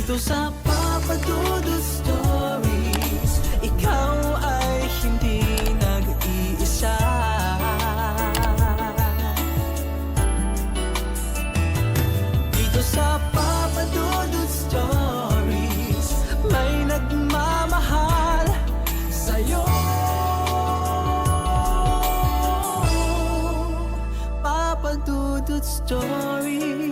Dito sa Papa Dudut Stories, ikaw ay hindi nag-iisa. Dito sa Papa Dudut Stories, may nagmamahal sa'yo. Papa Dudut Stories,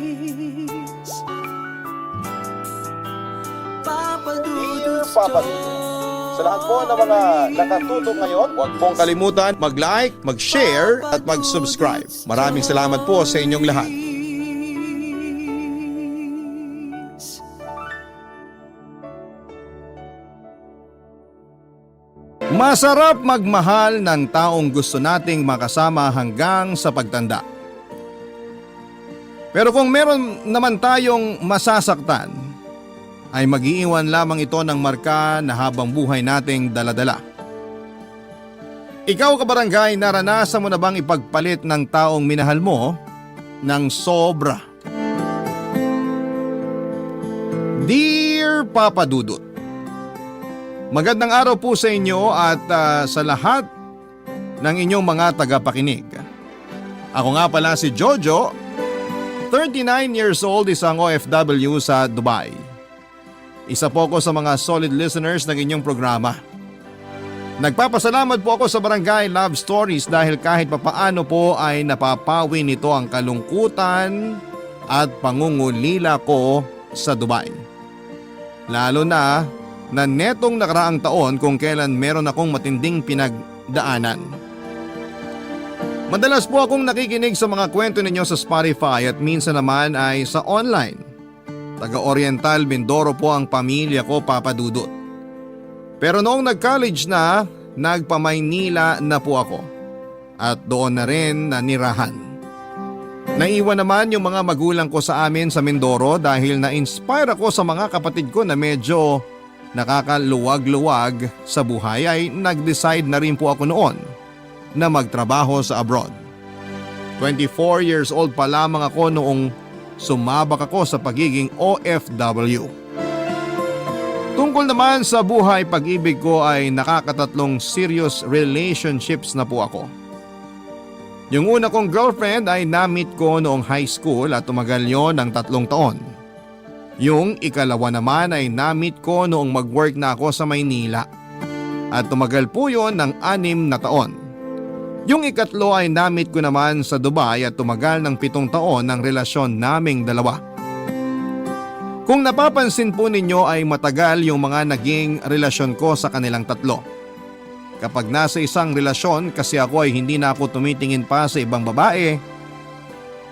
Papa Dudut Papa Dudut. Sa lahat po ng mga nakatutok ngayon, huwag pong kalimutan mag-like, mag-share at mag-subscribe. Maraming salamat po sa inyong lahat. Masarap magmahal ng taong gusto nating makasama hanggang sa pagtanda. Pero kung meron naman tayong masasaktan, ay mag-iiwan lamang ito ng marka na habang buhay nating daladala. Ikaw kabarangay, naranasan mo na bang ipagpalit ng taong minahal mo ng sobra? Dear Papa Dudut, magandang araw po sa inyo at sa lahat ng inyong mga tagapakinig. Ako nga pala si Jojo, 39 years old, isang OFW sa Dubai. Isa po ako sa mga solid listeners ng inyong programa. Nagpapasalamat po ako sa Barangay Love Stories dahil kahit papaano po ay napapawi nito ang kalungkutan at pangungulila ko sa Dubai. Lalo na netong nakaraang taon kung kailan meron akong matinding pinagdaanan. Madalas po akong nakikinig sa mga kwento ninyo sa Spotify at minsan naman ay sa online. Taga-Oriental Mindoro po ang pamilya ko, Papa Dudut. Pero noong nag-college na, nagpa-Maynila na po ako. At doon na rin nanirahan. Naiwan naman yung mga magulang ko sa amin sa Mindoro dahil na-inspire ako sa mga kapatid ko na medyo nakakaluwag-luwag sa buhay ay nag-decide na rin po ako noon na magtrabaho sa abroad. 24 years old pa lamang ako noong sumabak ako sa pagiging OFW. Tungkol naman sa buhay pag-ibig ko ay nakakatatlong serious relationships na po ako. Yung una kong girlfriend ay na-meet ko noong high school at tumagal yon ng 3 taon. Yung ikalawa naman ay na-meet ko noong mag-work na ako sa Maynila at tumagal po yon ng 6 na taon. Yung ikatlo ay na-meet ko naman sa Dubai at tumagal ng 7 taon ng relasyon naming dalawa. Kung napapansin po ninyo ay matagal yung mga naging relasyon ko sa kanilang tatlo. Kapag nasa isang relasyon kasi ako ay hindi na ako tumitingin pa sa ibang babae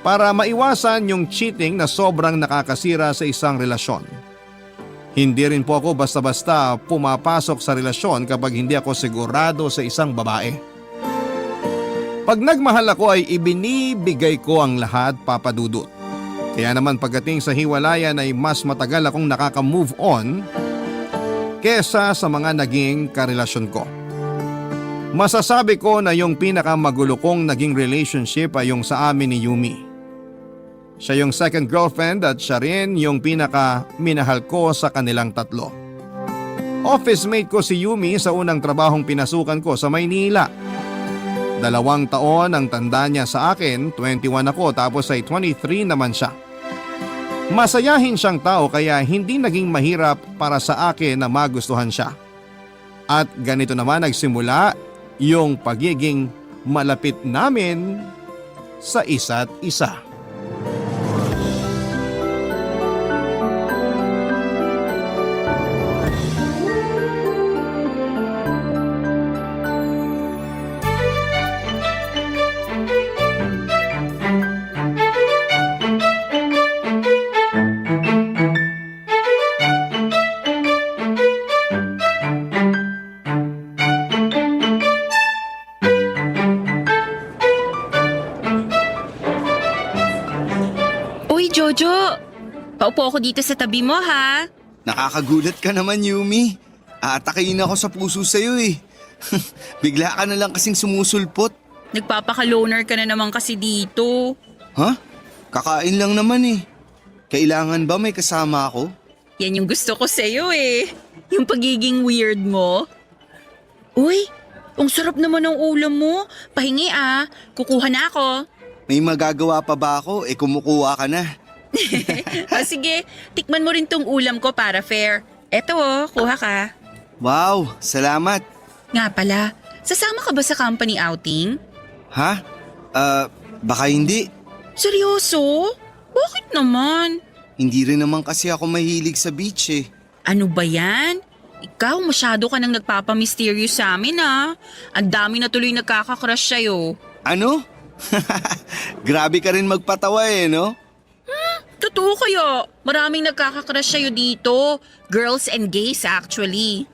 para maiwasan yung cheating na sobrang nakakasira sa isang relasyon. Hindi rin po ako basta-basta pumapasok sa relasyon kapag hindi ako sigurado sa isang babae. Pag nagmahal ako ay ibinibigay ko ang lahat, Papa Dudut. Kaya naman pagdating sa hiwalayan ay mas matagal akong nakaka-move on kesa sa mga naging karelasyon ko. Masasabi ko na yung pinakamagulo kong naging relationship ay yung sa amin ni Yumi. Siya yung second girlfriend at siya rin yung pinaka-minahal ko sa kanilang tatlo. Office mate ko si Yumi sa unang trabahong pinasukan ko sa Maynila. 2 taon ang tanda niya sa akin, 21 ako tapos ay 23 naman siya. Masayahin siyang tao kaya hindi naging mahirap para sa akin na magustuhan siya. At ganito naman nagsimula yung pagiging malapit namin sa isa't isa. Jojo, paupo ako dito sa tabi mo ha. Nakakagulat ka naman, Yumi. Aatakayin ako sa puso sa'yo eh. Bigla ka na lang kasing sumusulpot. Nagpapaka-loner ka na naman kasi dito. Ha? Kakain lang naman eh. Kailangan ba may kasama ako? Yan yung gusto ko sa'yo eh. Yung pagiging weird mo. Uy, ang sarap naman ng ulam mo. Pahingi ah. Kukuha na ako. May magagawa pa ba ako? Kumukuha ka na. Sige, tikman mo rin tong ulam ko para fair. Eto oh, kuha ka. Wow, salamat. Nga pala, sasama ka ba sa company outing? Ha? Baka hindi. Seryoso? Bakit naman? Hindi rin naman kasi ako mahilig sa beach eh. Ano ba yan? Ikaw masyado ka nang nagpapamysterious sa amin ah. Ang dami na tuloy nagkakakrush sa'yo. Ano? Grabe ka rin magpatawa eh, no? Totoo kaya, maraming nagkakakrush sa'yo dito. Girls and gays actually.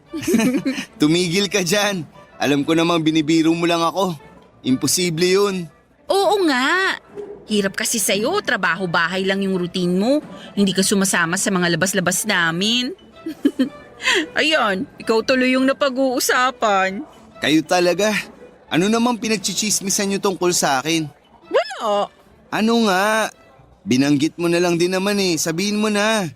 Tumigil ka dyan. Alam ko namang binibiro mo lang ako. Imposible yun. Oo nga. Hirap kasi sa'yo, trabaho-bahay lang yung routine mo. Hindi ka sumasama sa mga labas-labas namin. Ayan, ikaw tuloy yung napag-uusapan. Kayo talaga. Ano namang pinagchichismisan nyo tungkol sa akin? Wala. Ano nga? Binanggit mo na lang din naman eh. Sabihin mo na.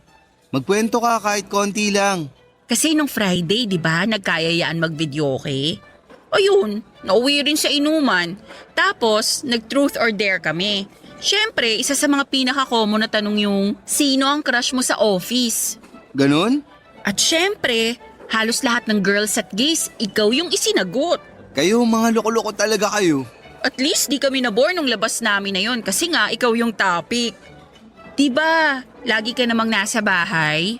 Magkwento ka kahit konti lang. Kasi nung Friday, di ba, nagkayayaan mag-videoke? Ayun, nauwi rin sa inuman. Tapos, nag-truth or dare kami. Siyempre, isa sa mga pinaka-common na tanong yung, sino ang crush mo sa office? Ganon? At siyempre, halos lahat ng girls at gays, ikaw yung isinagot. Kayo mga loko-loko talaga kayo. At least di kami nabore nung labas namin na yon kasi nga ikaw yung topic. Diba, lagi ka namang nasa bahay?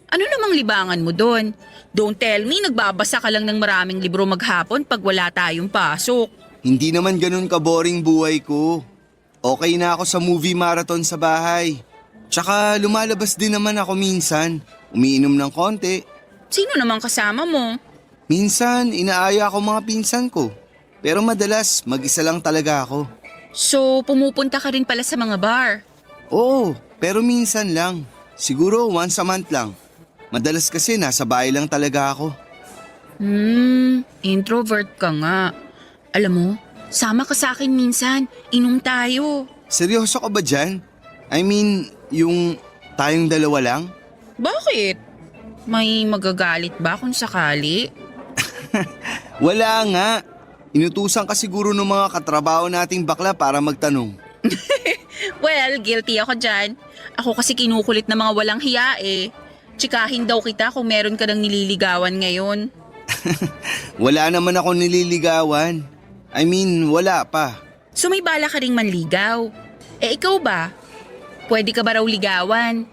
Ano namang libangan mo doon? Don't tell me nagbabasa ka lang ng maraming libro maghapon pag wala tayong pasok. Hindi naman ganun ka-boring buhay ko. Okay na ako sa movie marathon sa bahay. Tsaka lumalabas din naman ako minsan. Umiinom ng konti. Sino namang kasama mo? Minsan, inaaya ko mga pinsan ko. Pero madalas, mag-isa lang talaga ako. So, pumupunta ka rin pala sa mga bar? Oo, pero minsan lang. Siguro once a month lang. Madalas kasi nasa bahay lang talaga ako. Introvert ka nga. Alam mo, sama ka sa akin minsan. Inom tayo. Seryoso ka ba dyan? I mean, yung tayong dalawa lang? Bakit? May magagalit ba kung sakali? Wala nga. Inutusan ka siguro ng mga katrabaho nating bakla para magtanong. Well, guilty ako dyan. Ako kasi kinukulit na mga walang hiya eh. Tsikahin daw kita kung meron ka ng nililigawan ngayon. Wala naman ako nililigawan. I mean, wala pa. So may bala ka ring manligaw. Eh ikaw ba? Pwede ka ba raw ligawan?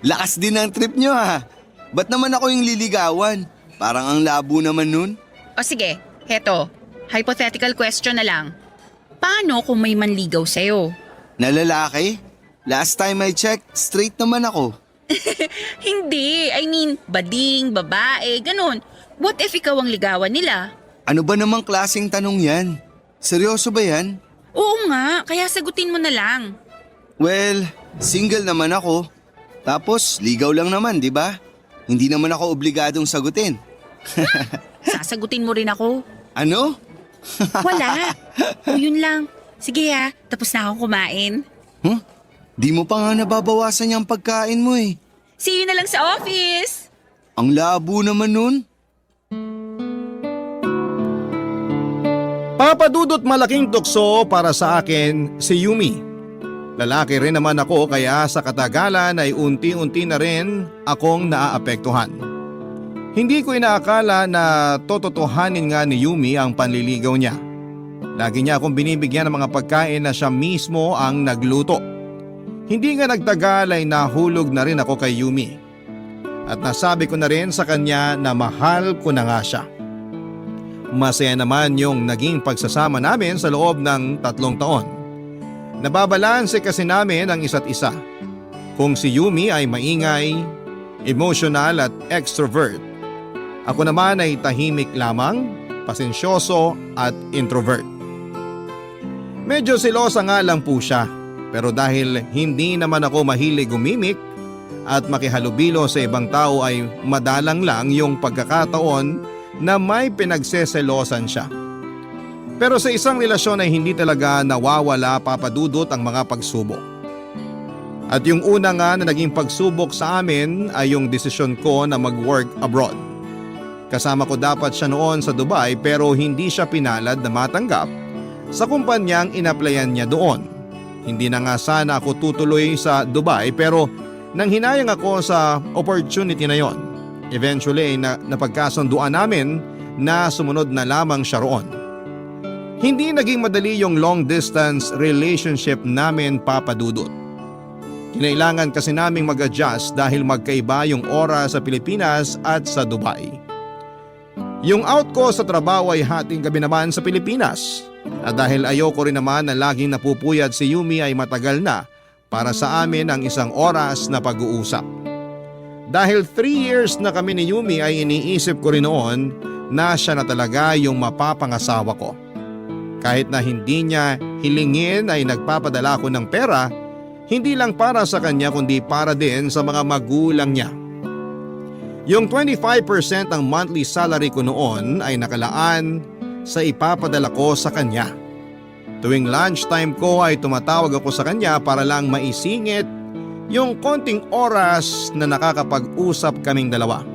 Lakas din ang trip nyo ha. Ba't naman ako yung liligawan? Parang ang labo naman nun. O sige, heto. Hypothetical question na lang. Paano kung may manligaw sa'yo? Na lalaki? Last time I checked, straight naman ako. Hindi, I mean, bading, babae, ganun. What if ikaw ang ligawan nila? Ano ba namang klaseng tanong yan? Seryoso ba yan? Oo nga, kaya sagutin mo na lang. Well, single naman ako. Tapos, ligaw lang naman, di ba? Hindi naman ako obligadong sagutin. Sasagutin mo rin ako. Ano? Wala. O yun lang. Sige ha, tapos na akong kumain. Huh? Di mo pa nga nababawasan yung pagkain mo eh. See you na lang sa office. Ang labo naman nun. Papadudot malaking tukso para sa akin si Yumi. Lalaki rin naman ako kaya sa katagalan ay unti-unti na rin akong naaapektuhan. Hindi ko inaakala na tototohanin nga ni Yumi ang panliligaw niya. Lagi niya akong binibigyan ng mga pagkain na siya mismo ang nagluto. Hindi nga nagtagal ay nahulog na rin ako kay Yumi. At nasabi ko na rin sa kanya na mahal ko na nga siya. Masaya naman yung naging pagsasama namin sa loob ng 3 taon. Nababalanse kasi namin ang isa't isa. Kung si Yumi ay maingay, emotional at extrovert. Ako naman ay tahimik lamang, pasensyoso at introvert. Medyo selosa nga lang po siya, pero dahil hindi naman ako mahilig gumimik at makihalubilo sa ibang tao ay madalang lang yung pagkakataon na may pinagseselosan siya. Pero sa isang relasyon ay hindi talaga nawawala papadudot ang mga pagsubok. At yung una nga na naging pagsubok sa amin ay yung desisyon ko na mag-work abroad. Kasama ko dapat siya noon sa Dubai pero hindi siya pinalad na matanggap sa kumpanyang inaplayan niya doon. Hindi na nga sana ako tutuloy sa Dubai pero nang hinayang ako sa opportunity na yon, eventually napagkasunduan namin na sumunod na lamang siya roon. Hindi naging madali yung long distance relationship namin, Papa Dudut. Kinailangan kasi naming mag-adjust dahil magkaiba yung oras sa Pilipinas at sa Dubai. Yung out ko sa trabaho ay hating gabi naman sa Pilipinas. At dahil ayoko rin naman na laging napupuyat si Yumi ay matagal na para sa amin ang isang oras na pag-uusap. Dahil 3 years na kami ni Yumi ay iniisip ko rin noon na siya na talaga yung mapapangasawa ko. Kahit na hindi niya hilingin ay nagpapadala ko ng pera, hindi lang para sa kanya kundi para din sa mga magulang niya. Yung 25% ng monthly salary ko noon ay nakalaan sa ipapadala ko sa kanya. Tuwing lunchtime ko ay tumatawag ako sa kanya para lang maisingit yung konting oras na nakakapag-usap kaming dalawa.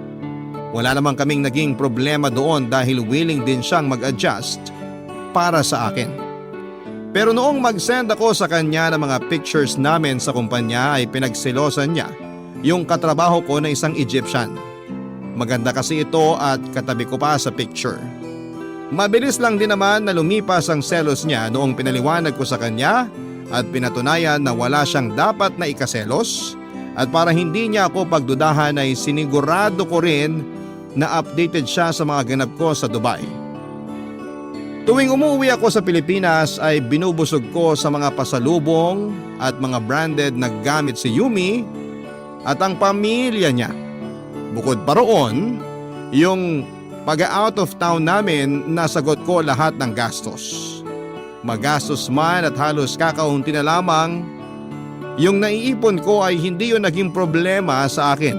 Wala naman kaming naging problema doon dahil willing din siyang mag-adjust para sa akin. Pero noong mag-send ako sa kanya ng mga pictures namin sa kumpanya ay pinagselosan niya yung katrabaho ko na isang Egyptian. Maganda kasi ito at katabi ko pa sa picture. Mabilis lang din naman na lumipas ang selos niya noong pinaliwanag ko sa kanya at pinatunayan na wala siyang dapat na ikaselos at para hindi niya ako pagdudahan ay sinigurado ko rin na updated siya sa mga ganap ko sa Dubai. Tuwing umuwi ako sa Pilipinas ay binubusog ko sa mga pasalubong at mga branded na gamit si Yumi at ang pamilya niya. Bukod pa roon, yung pag-out of town namin nasagot ko lahat ng gastos. Magastos man at halos kakaunti na lamang, yung naiipon ko ay hindi yun naging problema sa akin.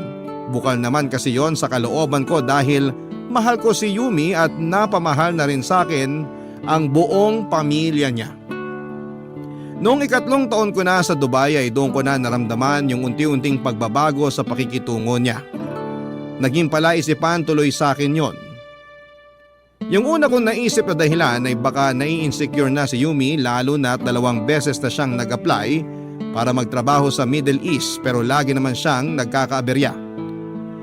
Bukal naman kasi yon sa kalooban ko dahil mahal ko si Yumi at napamahal na rin sa akin ang buong pamilya niya. Noong 2 taon ko na sa Dubai ay doon ko na naramdaman yung unti-unting pagbabago sa pakikitungo niya. Naging palaisipan tuloy sa akin yon. Yung una kong naisip na dahilan ay baka nai-insecure na si Yumi lalo na 2 beses na siyang nag-apply para magtrabaho sa Middle East pero lagi naman siyang nagkakaaberya.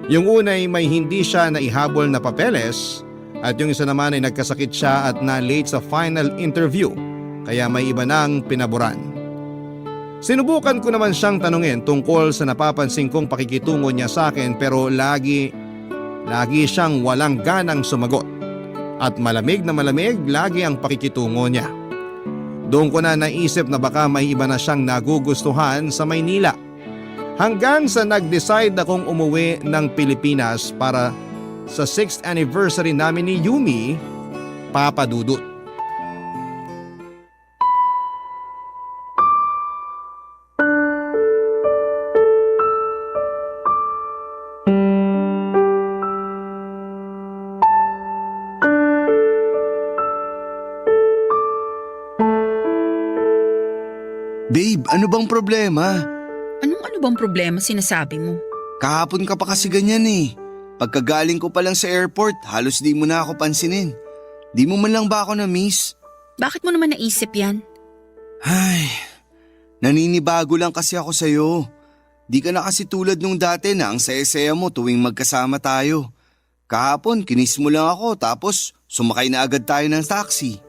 Yung una ay may hindi siya naihabol na papeles at yung isa naman ay nagkasakit siya at na-late sa final interview kaya may iba nang pinaboran. Sinubukan ko naman siyang tanungin tungkol sa napapansin kong pakikitungo niya sa akin pero lagi siyang walang ganang sumagot at malamig na malamig lagi ang pakikitungo niya. Doon ko na naisip na baka may iba na siyang nagugustuhan sa Maynila. Hanggang sa nag-decide akong umuwi ng Pilipinas para sa 6th anniversary namin ni Yumi, Papa Dudut. Babe, ano bang problema? Ano bang problema sinasabi mo? Kahapon ka pa kasi ganyan eh. Pagkagaling ko pa lang sa airport, halos di mo na ako pansinin. Di mo man lang ba ako na-miss? Bakit mo naman naisip yan? Ay, naninibago lang kasi ako sa'yo. Di ka na kasi tulad nung dati na ang saya-saya mo tuwing magkasama tayo. Kahapon, kinis mo lang ako tapos sumakay na agad tayo ng taxi.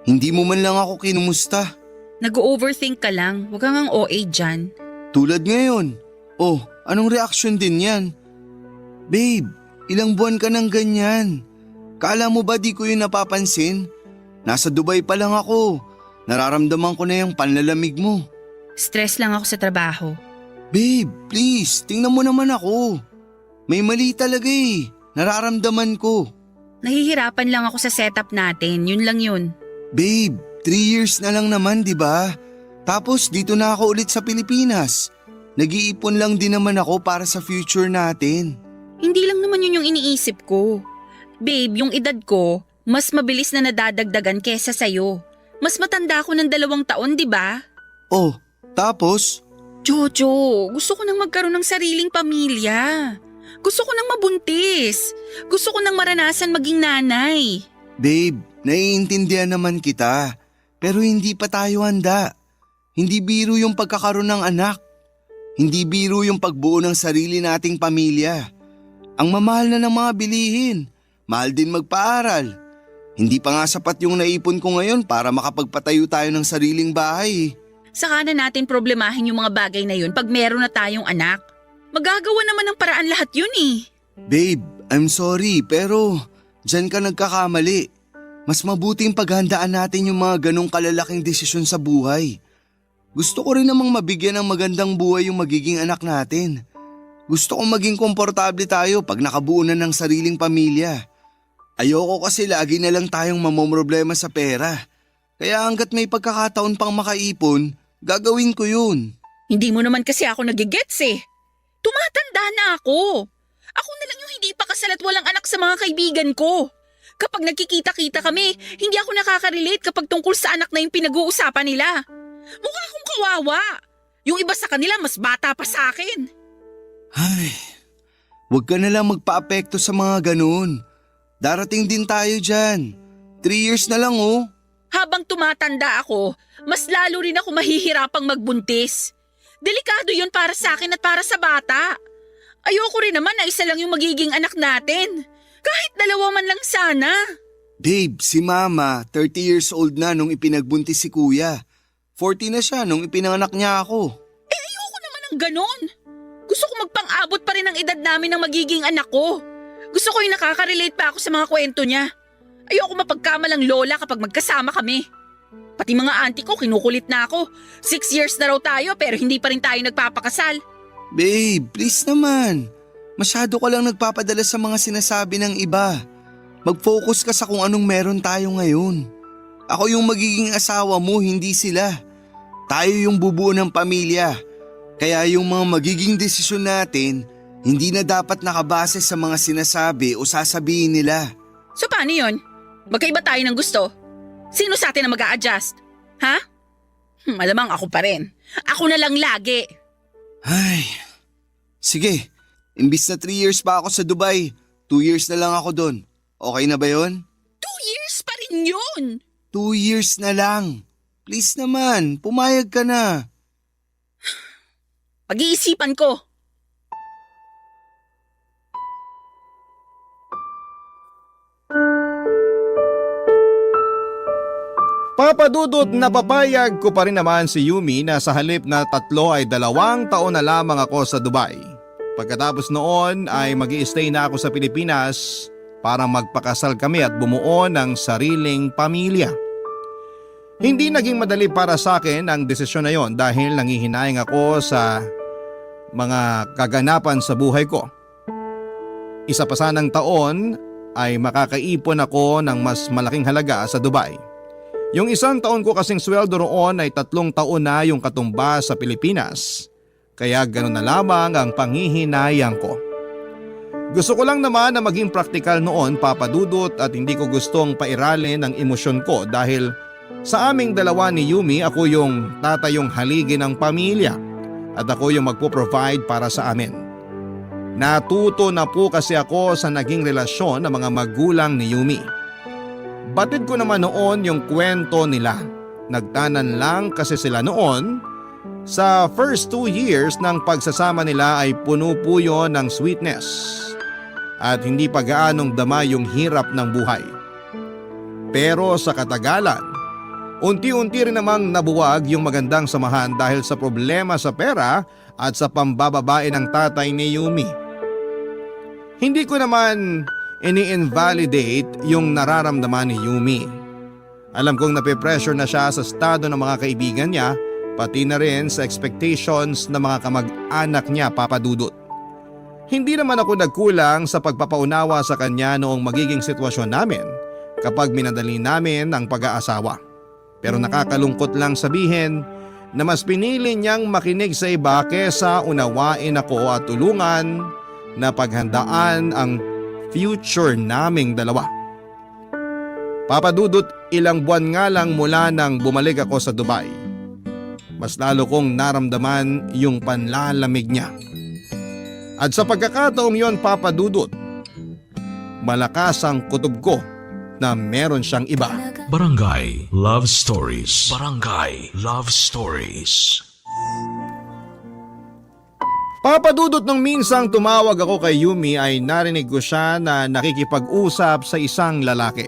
Hindi mo man lang ako kinumusta. Nag-overthink ka lang, huwag kang ang OA dyan. Tulad ngayon. Oh, anong reaction din yan? Babe, ilang buwan ka nang ganyan. Kala mo ba di ko yun napapansin? Nasa Dubai pa lang ako. Nararamdaman ko na yung panlalamig mo. Stress lang ako sa trabaho. Babe, please, tingnan mo naman ako. May mali talaga eh. Nararamdaman ko. Nahihirapan lang ako sa setup natin, yun lang yun. Babe, 3 years na lang naman, di ba? Tapos dito na ako ulit sa Pilipinas. Nag-iipon lang din naman ako para sa future natin. Hindi lang naman yun yung iniisip ko. Babe, yung edad ko, mas mabilis na nadadagdagan kesa sa'yo. Mas matanda ako ng 2 taon, di ba? Oh, tapos? Jojo, gusto ko nang magkaroon ng sariling pamilya. Gusto ko nang mabuntis. Gusto ko nang maranasan maging nanay. Babe, naiintindihan naman kita. Pero hindi pa tayo handa. Hindi biro yung pagkakaroon ng anak. Hindi biro yung pagbuo ng sarili nating pamilya. Ang mamahal na ng mga bilihin. Mahal din magpaaral. Hindi pa nga sapat yung naipon ko ngayon para makapagpatayo tayo ng sariling bahay. Saka na natin problemahin yung mga bagay na yun pag meron na tayong anak. Magagawa naman ng paraan lahat yun eh. Babe, I'm sorry pero dyan ka nagkakamali. Mas mabuting paghandaan natin yung mga ganong kalalaking desisyon sa buhay. Gusto ko rin namang mabigyan ng magandang buhay yung magiging anak natin. Gusto kong maging komportable tayo pag nakabuo na ng sariling pamilya. Ayoko kasi lagi na lang tayong mamomroblema sa pera. Kaya hanggat may pagkakataon pang makaipon, gagawin ko yun. Hindi mo naman kasi ako nagigets eh. Tumatanda na ako. Ako na lang yung hindi pa kasal at walang anak sa mga kaibigan ko. Kapag nagkikita-kita kami, hindi ako nakaka-relate kapag tungkol sa anak na yung pinag-uusapan nila. Mukha akong kawawa. Yung iba sa kanila mas bata pa sa akin. Ay, huwag ka na lang magpa-apekto sa mga ganun. Darating din tayo dyan. 3 years na lang oh. Habang tumatanda ako, mas lalo rin ako mahihirapang magbuntis. Delikado yun para sa akin at para sa bata. Ayoko rin naman na isa lang yung magiging anak natin. Kahit 2 man lang sana. Babe, si Mama, 30 years old na nung ipinagbuntis si Kuya. 40 na siya nung ipinanganak niya ako. Ayoko naman ng ganon. Gusto ko magpang-abot pa rin ang edad namin ng magiging anak ko. Gusto ko yung nakaka-relate pa ako sa mga kwento niya. Ayoko mapagkamalang lola kapag magkasama kami. Pati mga auntie ko kinukulit na ako. 6 years na raw tayo pero hindi pa rin tayo nagpapakasal. Babe, please naman. Masyado ka lang nagpapadala sa mga sinasabi ng iba. Mag-focus ka sa kung anong meron tayo ngayon. Ako yung magiging asawa mo, hindi sila. Tayo yung bubuo ng pamilya. Kaya yung mga magiging desisyon natin, hindi na dapat nakabase sa mga sinasabi o sasabihin nila. So paano yun? Magkaiba tayo ng gusto? Sino sa atin na mag-a-adjust? Ha? Malamang ako pa rin. Ako na lang lagi. Ay, sige. Imbis na 3 years pa ako sa Dubai, 2 years na lang ako doon. Okay na ba yon? 2 years pa rin yun. 2 years na lang. Please naman, pumayag ka na. Pag-iisipan ko. Papadudot na papayag ko pa rin naman si Yumi na sa halip na 3 ay 2 taon na lamang ako sa Dubai. Pagkatapos noon ay mag-i-stay na ako sa Pilipinas para magpakasal kami at bumuo ng sariling pamilya. Hindi naging madali para sa akin ang desisyon na yon dahil nangihinayang ako sa mga kaganapan sa buhay ko. Isa pa sanang taon ay makakaipon ako ng mas malaking halaga sa Dubai. Yung 1 taon ko kasing sweldo roon ay 3 taon na yung katumbas sa Pilipinas. Kaya gano'n na lamang ang panghihinayang ko. Gusto ko lang naman na maging praktikal noon, Papadudot, at hindi ko gustong pairalin ang emosyon ko dahil sa aming dalawa ni Yumi ako yung tatayong haligi ng pamilya at ako yung magpo-provide para sa amin. Natuto na po kasi ako sa naging relasyon ng mga magulang ni Yumi. Batid ko naman noon yung kwento nila. Nagtanan lang kasi sila noon. Sa first 2 years ng pagsasama nila ay puno po yun ng sweetness at hindi pa gaanong dama yung hirap ng buhay. Pero sa katagalan, unti-unti rin namang nabuwag yung magandang samahan dahil sa problema sa pera at sa pambababae ng tatay ni Yumi. Hindi ko naman ini-invalidate yung nararamdaman ni Yumi. Alam kong nape-pressure na siya sa estado ng mga kaibigan niya, pati na rin sa expectations ng mga kamag-anak niya, Papadudot. Hindi naman ako nagkulang sa pagpapaunawa sa kanya noong magiging sitwasyon namin kapag minadali namin ang pag-aasawa. Pero nakakalungkot lang sabihin na mas pinili niyang makinig sa iba kesa unawain ako at tulungan na paghandaan ang future naming dalawa. Papadudot, ilang buwan nga lang mula nang bumalik ako sa Dubai. mas lalo kong naramdaman yung panlalamig niya. At sa pagkakataong yon, Papa Dudut, malakas ang kutob ko na meron siyang iba. Barangay Love Stories. Barangay Love Stories. Papa Dudut, nung minsang tumawag ako kay Yumi ay narinig ko siya na nakikipag-usap sa isang lalaki.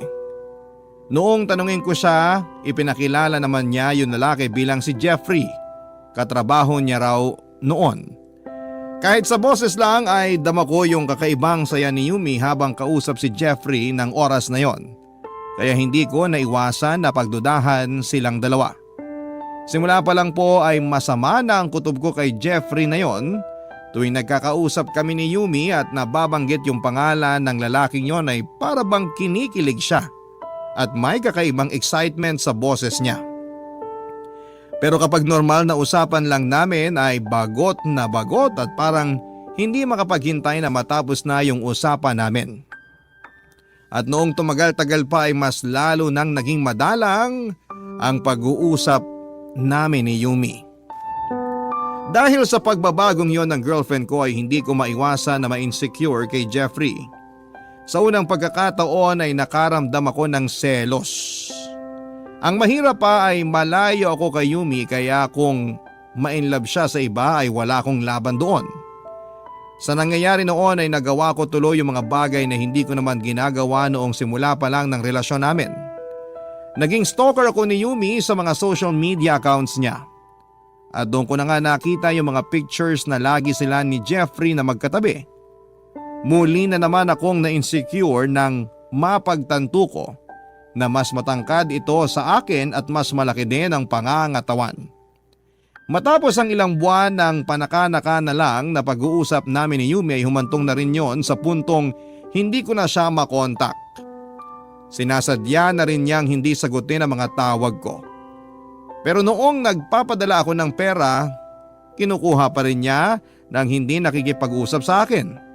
Noong tanungin ko siya, ipinakilala naman niya yung lalaki bilang si Jeffrey. Katrabaho niya raw noon. Kahit sa boses lang ay dama ko yung kakaibang saya ni Yumi habang kausap si Jeffrey ng oras na yon. Kaya hindi ko naiwasan na pagdudahan silang dalawa. Simula pa lang po ay masama na ang kutob ko kay Jeffrey na yon. Tuwing nagkakausap kami ni Yumi at nababanggit yung pangalan ng lalaking yon ay para bang kinikilig siya at may kakaibang excitement sa boses niya. Pero kapag normal na usapan lang namin ay bagot na bagot at parang hindi makapaghintay na matapos na yung usapan namin. At noong tumagal-tagal pa ay mas lalo nang naging madalang ang pag-uusap namin ni Yumi. Dahil sa pagbabagong yon ng girlfriend ko ay hindi ko maiwasan na ma-insecure kay Jeffrey. Sa unang pagkakataon ay nakaramdam ako ng selos. Ang mahirap pa ay malayo ako kay Yumi kaya kung ma-inlove siya sa iba ay wala akong laban doon. Sa nangyayari noon ay nagawa ko tuloy yung mga bagay na hindi ko naman ginagawa noong simula pa lang ng relasyon namin. Naging stalker ako ni Yumi sa mga social media accounts niya. At doon ko na nga nakita yung mga pictures na lagi sila ni Jeffrey na magkatabi. Muli na naman akong na-insecure nang mapagtanto ko na mas matangkad ito sa akin at mas malaki din ang pangangatawan. Matapos ang ilang buwan ng panaka-naka na lang na pag-uusap namin ni Yumi ay humantong na rin yon sa puntong hindi ko na siya makontak. Sinasadya na rin niyang hindi sagutin ang mga tawag ko. Pero noong nagpapadala ako ng pera, kinukuha pa rin niya nang hindi nakikipag-usap sa akin.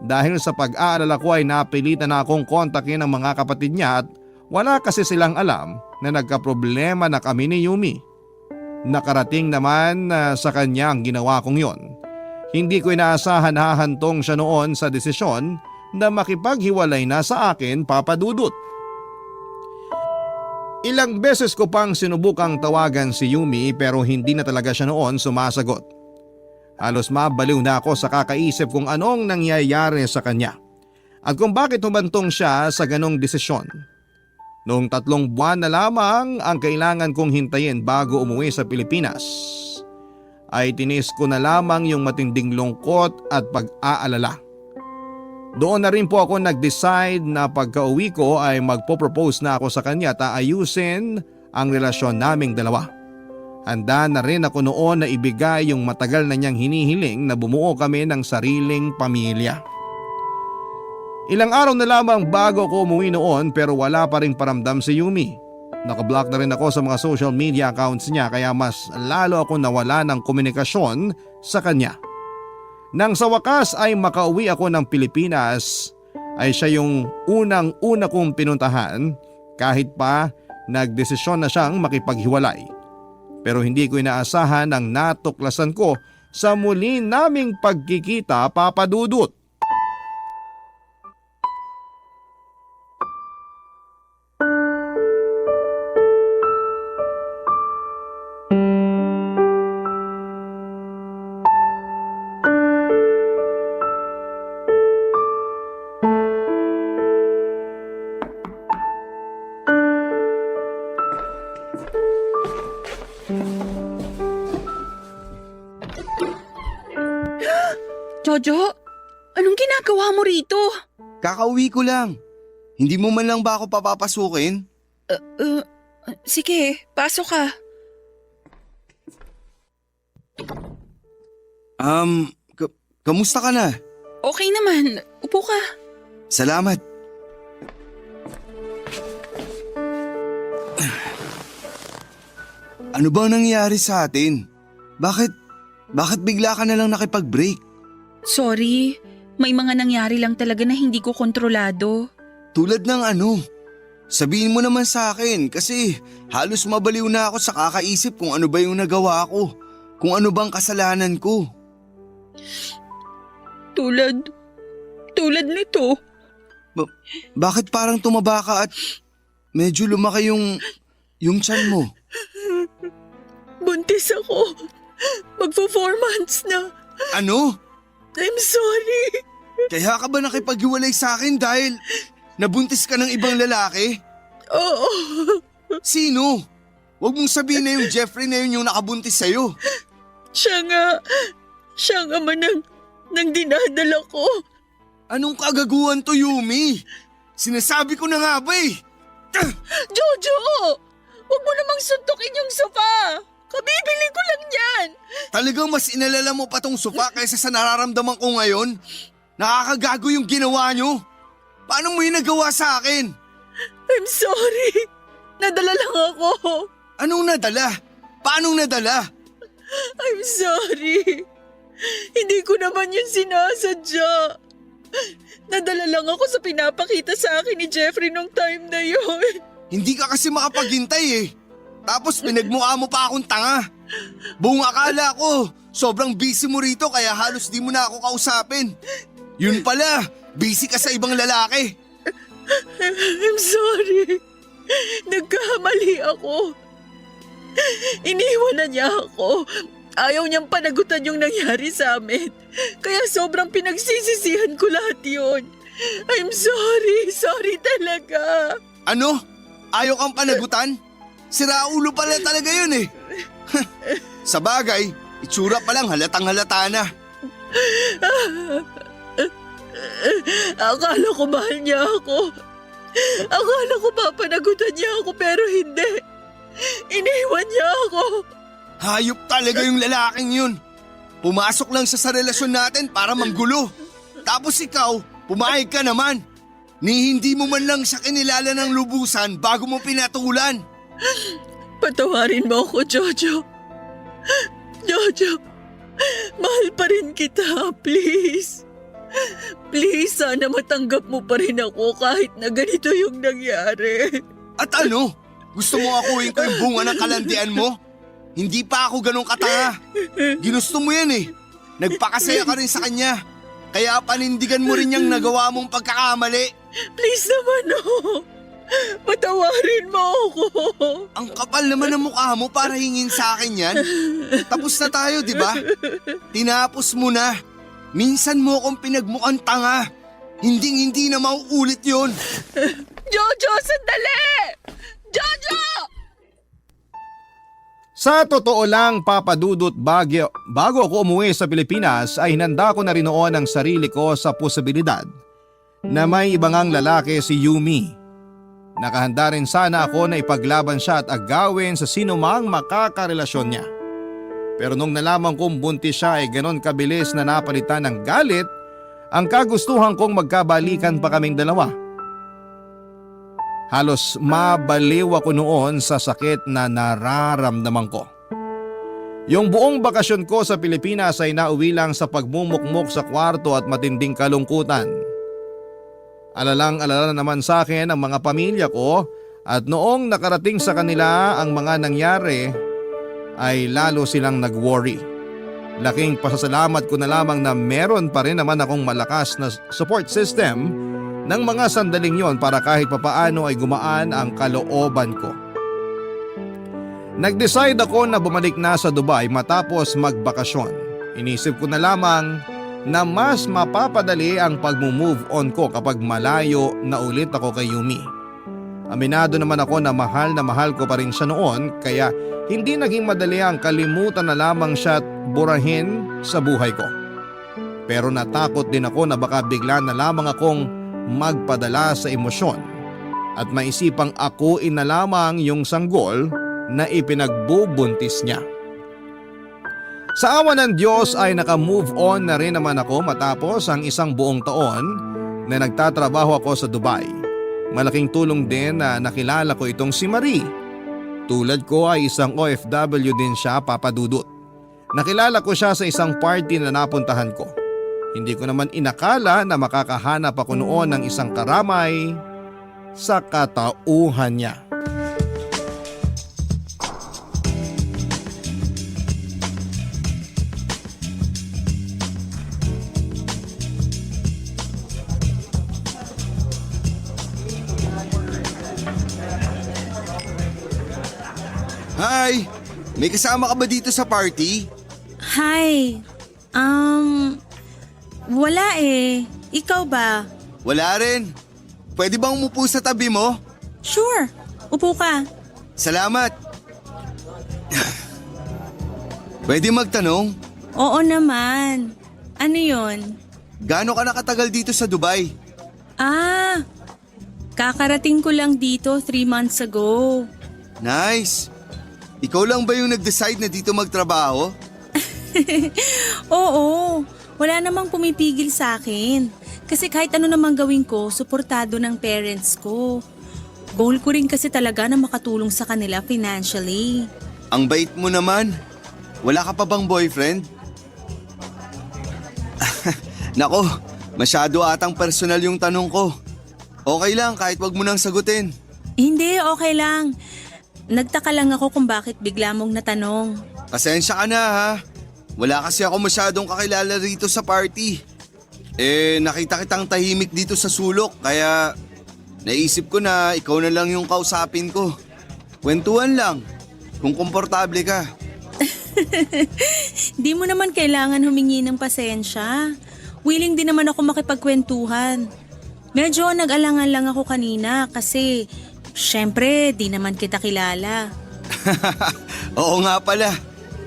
Dahil sa pag-aalala ko ay napilitan na akong kontakin ang mga kapatid niya at wala kasi silang alam na nagkaproblema na kami ni Yumi. Nakarating naman sa kanya ang ginawa kong yon. Hindi ko inaasahan hahantong siya noon sa desisyon na makipaghiwalay na sa akin, Papa Dudut. Ilang beses ko pang sinubukang tawagan si Yumi pero hindi na talaga siya noon sumasagot. Halos mabaliw na ako sa kakaisip kung anong nangyayari sa kanya at kung bakit humantong siya sa ganong desisyon. Noong 3 buwan na lamang ang kailangan kong hintayin bago umuwi sa Pilipinas, ay tinis ko na lamang yung matinding lungkot at pag-aalala. Doon na rin po ako nag-decide na pagka-uwi ko ay magpo-propose na ako sa kanya at aayusin ang relasyon naming dalawa. Handa na rin ako noon na ibigay yung matagal na niyang hinihiling na bumuo kami ng sariling pamilya. Ilang araw na lamang bago ako umuwi noon pero wala pa rin paramdam si Yumi. Nakablock na rin ako sa mga social media accounts niya kaya mas lalo ako nawala ng komunikasyon sa kanya. Nang sa wakas ay makauwi ako ng Pilipinas ay siya yung unang-una kong pinuntahan kahit pa nagdesisyon na siyang makipaghiwalay. Pero hindi ko inaasahan ang natuklasan ko sa muli naming pagkikita, Papa Dudut. Jojo, anong ginagawa mo rito? Kakauwi ko lang. Hindi mo man lang ba ako papapasukin? Sige, pasok ka. Kamusta ka na? Okay naman, upo ka. Salamat. Ano bang nangyari sa atin? Bakit bigla ka na lang nakipag-break? Sorry, may mga nangyari lang talaga na hindi ko kontrolado. Tulad ng ano? Sabihin mo naman sa akin kasi halos mabaliw na ako sa kakaisip kung ano ba yung nagawa ko. Kung ano bang kasalanan ko. Tulad nito. Bakit parang tumaba ka at medyo lumaki yung tiyan mo? Buntis ako. Magpo 4 months na. Ano? I'm sorry. Kaya ka ba nakipaghiwalay sa akin dahil nabuntis ka ng ibang lalaki? Oo. Sino? Huwag mong sabihin na yung Jeffrey na yun yung nakabuntis sa'yo. Siya nga man ng dinadala ko. Anong kagaguhan to, Yumi? Sinasabi ko na nga ba eh. Jojo! Huwag mo namang suntukin yung sofa. Kabibili ko lang yan. Talagang mas inalala mo pa tong sofa kaysa sa nararamdaman ko ngayon? Nakakagago yung ginawa nyo. Paano mo yung nagawa sa akin? I'm sorry. Nadala lang ako. Anong nadala? Paanong nadala? I'm sorry. Hindi ko naman yun sinasadya. Nadala lang ako sa pinapakita sa akin ni Jeffrey nung time na yun. Hindi ka kasi makapaghintay eh. Tapos pinagmukha mo pa akong tanga. Buong akala ko, sobrang busy mo rito kaya halos di mo na ako kausapin. Yun pala, busy ka sa ibang lalaki. I'm sorry. Nagkahamali ako. Iniwan na niya ako. Ayaw niyang panagutan yung nangyari sa amin. Kaya sobrang pinagsisisihan ko lahat yun. I'm sorry. Sorry talaga. Ano? Ayaw kang panagutan? Siraulo pala talaga yun eh. Sa bagay, itsura pa lang halatang halata na. Akala ko mahal niya ako. Akala ko papanagutan niya ako pero hindi. Iniwan niya ako. Hayop talaga yung lalaking yun. Pumasok lang siya sa relasyon natin para manggulo. Tapos ikaw, pumayag ka naman. Ni hindi mo man lang siya kinilala ng lubusan bago mo pinatulan. Patawarin mo ako, Jojo. Jojo, mahal pa rin kita, please. Please, sana matanggap mo pa rin ako kahit na ganito yung nangyari. At ano? Gusto mo akuin ko yung bunga ng kalandian mo? Hindi pa ako ganun katanga. Ginusto mo yan eh. Nagpakasaya ka rin sa kanya. Kaya panindigan mo rin yung nagawa mong pagkakamali. Please naman, oh. Patawarin mo ako. Ang kapal naman ng mukha mo para hingin sa akin yan. Tapos na tayo, di ba? Tinapos mo na. Minsan mo akong pinagmukhang tanga. Hindi na mauulit yun. Jojo, sandali! Jojo! Sa totoo lang, Papa Dudut, bago ako umuwi sa Pilipinas ay hinanda ko na rin noon ang sarili ko sa posibilidad na may ibang ang lalaki si Yumi. Nakahanda rin sana ako na ipaglaban siya at agawin sa sino mang makakarelasyon niya. Pero nung nalaman kong buntis siya ay ganon kabilis na napalitan ng galit ang kagustuhan kong magkabalikan pa kaming dalawa. Halos mabaliw ako noon sa sakit na nararamdaman ko. Yung buong bakasyon ko sa Pilipinas ay nauwi lang sa pagmumukmok sa kwarto at matinding kalungkutan. Alalang-alala naman sa akin ang mga pamilya ko at noong nakarating sa kanila ang mga nangyari ay lalo silang nag-worry. Laking pasasalamat ko na lamang na meron pa rin naman akong malakas na support system ng mga sandaling yon para kahit papaano ay gumaan ang kalooban ko. Nag-decide ako na bumalik na sa Dubai matapos magbakasyon. Inisip ko na lamang na mas mapapadali ang pag-move on ko kapag malayo na ulit ako kay Yumi. Aminado naman ako na mahal ko pa rin siya noon kaya hindi naging madali ang kalimutan na lamang siya at burahin sa buhay ko. Pero natakot din ako na baka bigla na lamang akong magpadala sa emosyon at maisipang akuin na lamang yung sanggol na ipinagbubuntis niya. Sa awa ng Diyos ay naka-move on na rin naman ako matapos ang isang buong taon na nagtatrabaho ako sa Dubai. Malaking tulong din na nakilala ko itong si Marie. Tulad ko ay isang OFW din siya, Papa Dudut. Nakilala ko siya sa isang party na napuntahan ko. Hindi ko naman inakala na makakahanap ako noon ng isang karamay sa katauhan niya. Hi! May kasama ka ba dito sa party? Hi. Wala eh. Ikaw ba? Wala rin. Pwede bang umupo sa tabi mo? Sure. Upo ka. Salamat. Pwede magtanong? Oo naman. Ano yon? Gaano ka nakatagal dito sa Dubai? Kakarating ko lang dito 3 months ago. Nice. Ikaw lang ba yung nag-decide na dito magtrabaho? Oo. Wala namang pumipigil sa akin. Kasi kahit ano namang gawin ko, suportado ng parents ko. Goal ko rin kasi talaga na makatulong sa kanila financially. Ang bait mo naman. Wala ka pa bang boyfriend? Nako, masyado atang personal yung tanong ko. Okay lang kahit wag mo nang sagutin. Hindi, okay lang. Nagtaka lang ako kung bakit bigla mong natanong. Pasensya ka na ha. Wala kasi ako masyadong kakilala rito sa party. Nakita kitang tahimik dito sa sulok kaya naisip ko na ikaw na lang yung kausapin ko. Kwentuhan lang, kung komportable ka. Di mo naman kailangan humingi ng pasensya. Willing din naman ako makipagkwentuhan. Medyo nag-alangan lang ako kanina kasi syempre di naman kita kilala. Oo nga pala.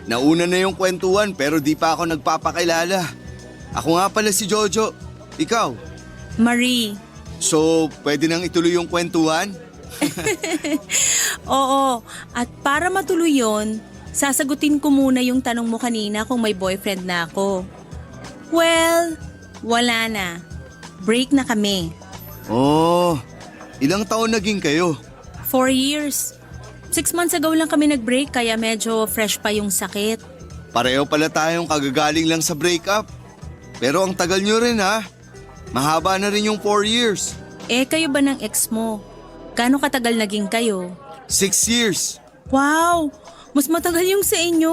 Nauna na yung kwentuhan pero di pa ako nagpapakilala. Ako nga pala si Jojo. Ikaw? Marie. So, pwede nang ituloy yung kwentuhan? Oo, at para matuloy yon, sasagutin ko muna yung tanong mo kanina kung may boyfriend na ako. Well, wala na. Break na kami. Oh, ilang taon naging kayo? 4 years. 6 months ago lang kami nag-break kaya medyo fresh pa yung sakit. Pareho pala tayong kagagaling lang sa breakup. Pero ang tagal nyo rin ha. Mahaba na rin yung 4 years. Kayo ba ng ex mo? Gaano katagal naging kayo? 6 years. Wow! Mas matagal yung sa inyo.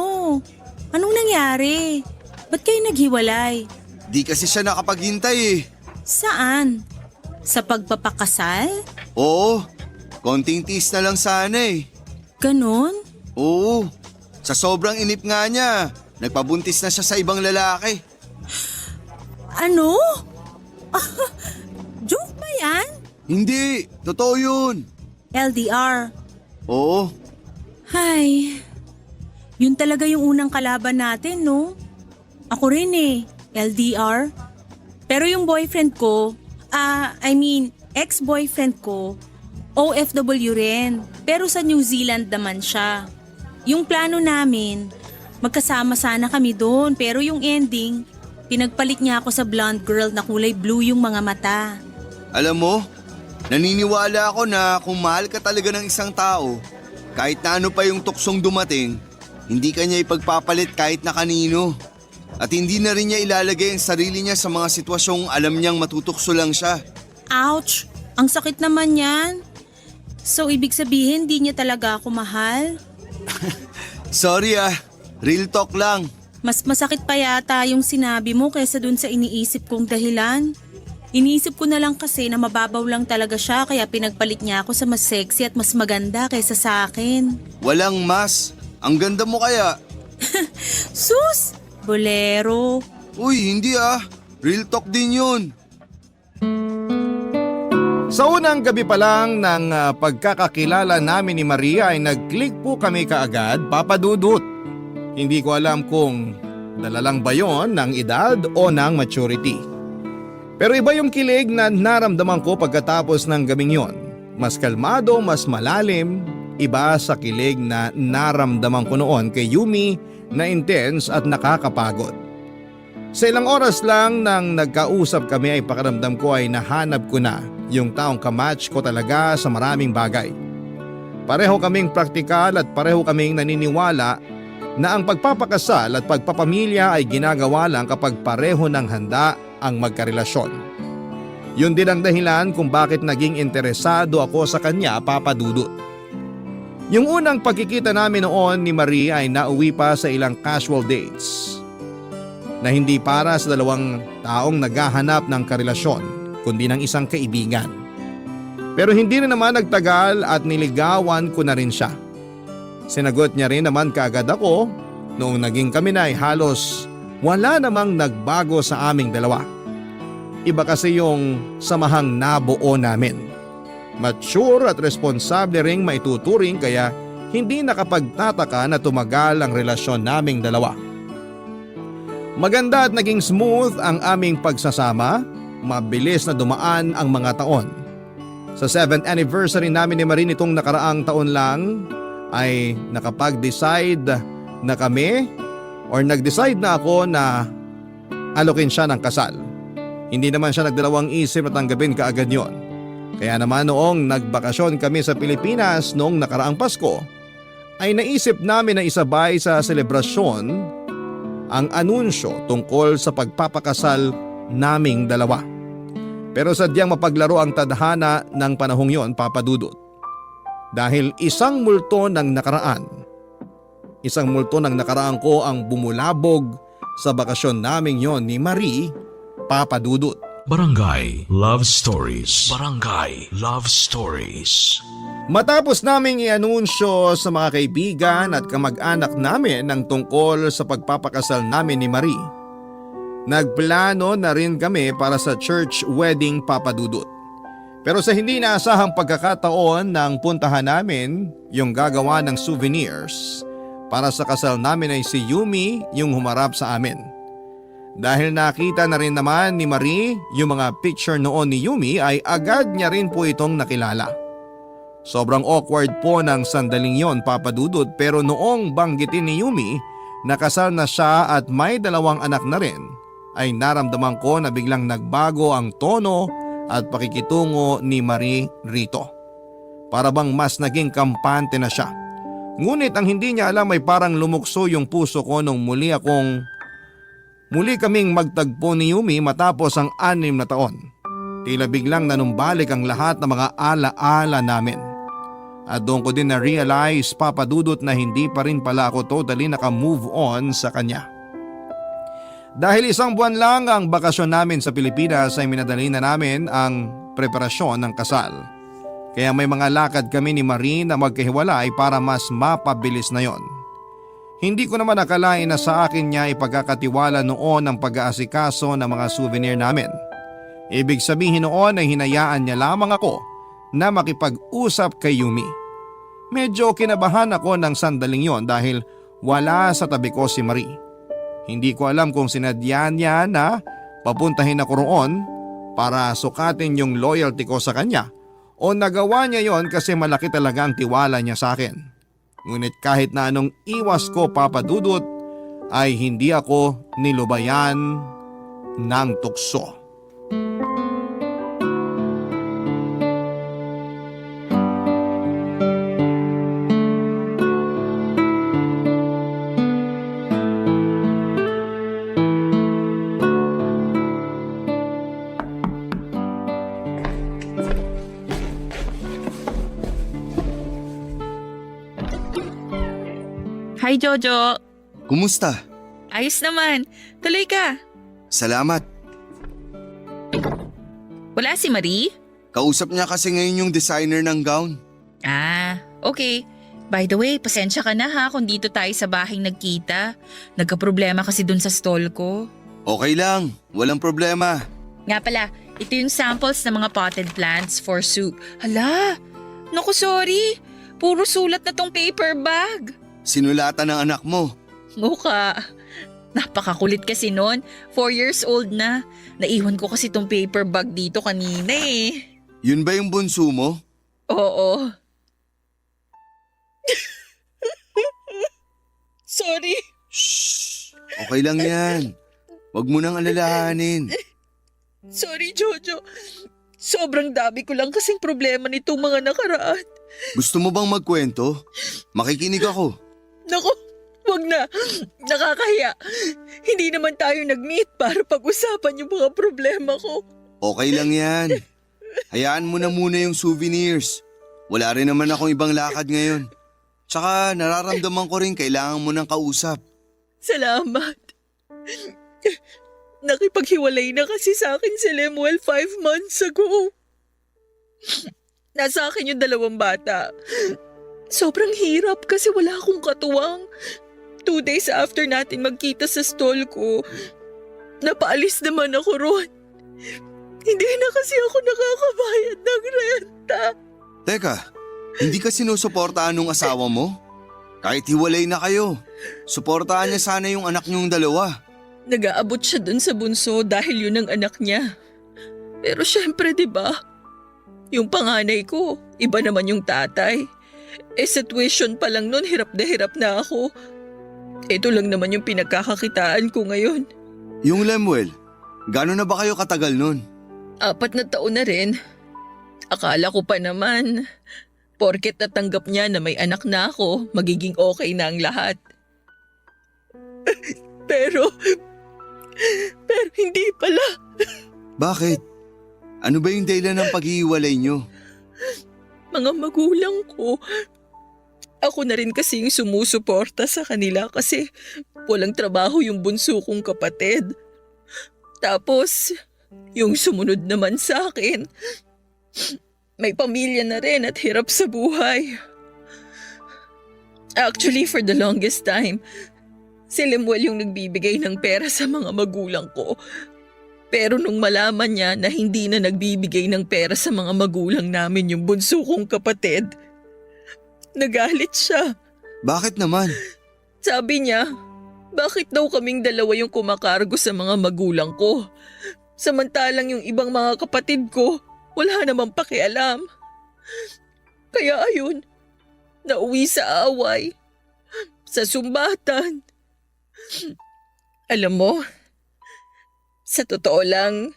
Anong nangyari? Ba't kayo naghiwalay? Di kasi siya nakapaghintay eh. Saan? Sa pagpapakasal? Oo, konting tiis na lang sana eh. Ganon? Oo, sa sobrang inip nga niya, nagpabuntis na siya sa ibang lalaki. Ano? Joke ba yan? Hindi, totoo yun. LDR. Oo, Hay, yun talaga yung unang kalaban natin, no? Ako rin eh, LDR. Pero yung boyfriend ko, ex-boyfriend ko, OFW rin. Pero sa New Zealand naman siya. Yung plano namin, magkasama sana kami doon. Pero yung ending, pinagpalit niya ako sa blonde girl na kulay blue yung mga mata. alam mo, naniniwala ako na kung mahal ka talaga ng isang tao, kahit na ano pa yung tuksong dumating, hindi ka niya ipagpapalit kahit na kanino. At hindi na rin niya ilalagay ang sarili niya sa mga sitwasyong alam niyang matutukso lang siya. Ouch! Ang sakit naman yan. So ibig sabihin di niya talaga ako mahal? Sorry real talk lang. Mas masakit pa yata yung sinabi mo kaysa dun sa iniisip kong dahilan. Iniisip ko na lang kasi na mababaw lang talaga siya kaya pinagpalit niya ako sa mas sexy at mas maganda kaysa sa akin. Walang mas. Ang ganda mo kaya. Sus! Bolero. Uy, hindi real talk din yun. Sa unang gabi pa lang ng pagkakakilala namin ni Maria ay nag-click po kami kaagad, Papa Dudut. Hindi ko alam kung dalalang ba yon ng edad o ng maturity. Pero iba yung kilig na naramdaman ko pagkatapos ng gabing yon. Mas kalmado, mas malalim, iba sa kilig na naramdaman ko noon kay Yumi na intense at nakakapagod. Sa ilang oras lang nang nagkausap kami ay pakiramdam ko ay nahanap ko na yung taong kamatch ko talaga sa maraming bagay. Pareho kaming praktikal at pareho kaming naniniwala na ang pagpapakasal at pagpapamilya ay ginagawa lang kapag pareho ng handa ang magkarelasyon. Yun din ang dahilan kung bakit naging interesado ako sa kanya, Papa Dudut. Yung unang pagkikita namin noon ni Marie ay nauwi pa sa ilang casual dates na hindi para sa dalawang taong naghahanap ng karelasyon kundi ng isang kaibigan. Pero hindi rin naman nagtagal at niligawan ko na rin siya. Sinagot niya rin naman kaagad ako. Noong naging kami na ay halos wala namang nagbago sa aming dalawa. Iba kasi yung samahang nabuo namin. Mature at responsable ring maituturing kaya hindi nakapagtataka na tumagal ang relasyon naming dalawa. Maganda at naging smooth ang aming pagsasama, mabilis na dumaan ang mga taon. Sa 7th anniversary namin ni Marie nitong nakaraang taon lang ay nakapag-decide na kami or nag-decide na ako na alokin siya ng kasal. Hindi naman siya nagdalawang isip na tanggapin kaagad yon. Kaya naman noong nagbakasyon kami sa Pilipinas noong nakaraang Pasko, ay naisip namin na isabay sa selebrasyon ang anunsyo tungkol sa pagpapakasal naming dalawa. Pero sadyang mapaglaro ang tadhana ng panahong yon, Papa Dudut. Dahil isang multo ng nakaraan ko ang bumulabog sa bakasyon naming yon ni Marie, Papa Dudut. Barangay Love Stories. Barangay Love Stories. Matapos naming i-anunsyo sa mga kaibigan at kamag-anak namin ng tungkol sa pagpapakasal namin ni Marie, nagplano na rin kami para sa church wedding, Papa Dudut. Pero sa hindi naasahang pagkakataon nang puntahan namin yung gagawa ng souvenirs para sa kasal namin ay si Yumi yung humarap sa amin. Dahil nakita na rin naman ni Marie yung mga picture noon ni Yumi ay agad niya rin po itong nakilala. Sobrang awkward po ng sandaling yon, Papa Dudut, pero noong banggitin ni Yumi na kasal na siya at may 2 anak na rin, ay naramdaman ko na biglang nagbago ang tono at pakikitungo ni Marie rito. Para bang mas naging kampante na siya. Ngunit ang hindi niya alam ay parang lumukso yung puso ko nung muli kaming magtagpo ni Yumi matapos ang 6 na taon. Tila biglang nanumbalik ang lahat ng mga ala-ala namin. At doon ko din na-realize, Papa Dudut, na hindi pa rin pala ako totally naka-move on sa kanya. Dahil 1 buwan lang ang bakasyon namin sa Pilipinas ay minadali na namin ang preparasyon ng kasal. Kaya may mga lakad kami ni Marie na magkahiwalay para mas mapabilis na yon. Hindi ko naman akalain na sa akin niya ipagkakatiwala noon ang pag-aasikaso ng mga souvenir namin. Ibig sabihin noon ay hinayaan niya lamang ako na makipag-usap kay Yumi. Medyo kinabahan ako ng sandaling yon dahil wala sa tabi ko si Marie. Hindi ko alam kung sinadya niya na papuntahin ako roon para sukatin yung loyalty ko sa kanya o nagawa niya yon kasi malaki talaga ang tiwala niya sa akin. Ngunit kahit na anong iwas ko, Papa Dudut, ay hindi ako nilubayan ng tukso. Hi Jojo! Kumusta? Ayos naman. Tuloy ka. Salamat. Wala si Marie? Kausap niya kasi ngayon yung designer ng gown. Ah, okay. By the way, pasensya ka na ha kung dito tayo sa bahay nagkita. Nagka-problema kasi dun sa stall ko. Okay lang, walang problema. Nga pala, ito yung samples ng mga potted plants for soup. Hala! Naku, sorry. Puro sulat na tong paper bag. Sinulatan ng anak mo. Mukha. Napakakulit kasi nun. 4 years old na. Naiwan ko kasi tong paper bag dito kanina eh. Yun ba yung bunso mo? Oo. Sorry. Shh! Okay lang yan. Huwag mo nang alalahanin. Sorry, Jojo. Sobrang dami ko lang kasing problema nitong mga nakaraan. Gusto mo bang magkwento? Makikinig ako. Naku, wag na. Nakakahiya. Hindi naman tayo nag-meet para pag-usapan yung mga problema ko. Okay lang yan. Hayaan mo na muna yung souvenirs. Wala rin naman akong ibang lakad ngayon. Tsaka nararamdaman ko rin kailangan mo ng kausap. Salamat. Nakipaghiwalay na kasi sa akin si Lemuel 5 months ago. Nasa akin yung 2 bata. Sobrang hirap kasi wala akong katuwang. 2 days after natin magkita sa stall ko, napaalis naman ako ron. Hindi na kasi ako nakakabayad ng renta. Teka, hindi ka sinusuportahan ng asawa mo? Kahit hiwalay na kayo, suportahan niya sana yung anak niyong 2. Nag-aabot siya dun sa bunso dahil yun ang anak niya. Pero syempre, di ba? Yung panganay ko, iba naman yung tatay. Sa tuition pa lang nun, hirap na ako. Ito lang naman yung pinagkakakitaan ko ngayon. Yung Lemuel, gano'n na ba kayo katagal nun? 4 na taon na rin. Akala ko pa naman, porket natanggap niya na may anak na ako, magiging okay na ang lahat. Pero hindi pala. Bakit? Ano ba yung dahilan ng paghihiwalay niyo? Mga magulang ko. Ako na rin kasi yung sumusuporta sa kanila kasi walang trabaho yung bunso kong kapatid. Tapos, yung sumunod naman sa akin, may pamilya na rin at hirap sa buhay. Actually, for the longest time, si Lemuel yung nagbibigay ng pera sa mga magulang ko. Pero nung malaman niya na hindi na nagbibigay ng pera sa mga magulang namin yung bunso kong kapatid, nagalit siya. Bakit naman? Sabi niya, bakit daw kaming 2 yung kumakargo sa mga magulang ko? Samantalang yung ibang mga kapatid ko, wala namang pakialam. Kaya ayun, nauwi sa away, sa sumbatan. Alam mo, sa totoo lang,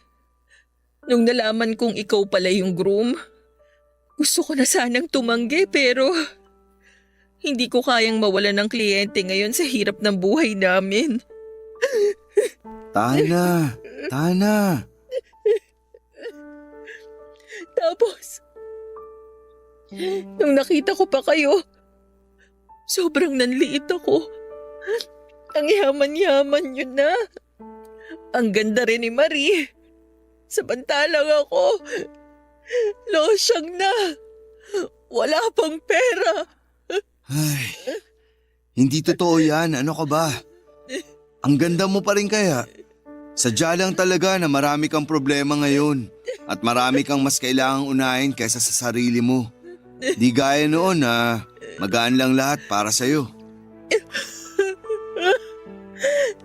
nung nalaman kong ikaw pala yung groom, gusto ko na sanang tumanggi pero hindi ko kayang mawalan ng kliyente ngayon sa hirap ng buhay namin. Tana. Tapos, nung nakita ko pa kayo, sobrang nanliit ako. Ang yaman-yaman nyo na. Ang ganda rin ni Marie. Samantalang ako, losyang na. Wala pang pera. Ay, hindi totoo yan. Ano ka ba? Ang ganda mo pa rin kaya. Sadya lang talaga na marami kang problema ngayon at marami kang mas kailangang unahin kaysa sa sarili mo. Di gaya noon na magaan lang lahat para sa'yo.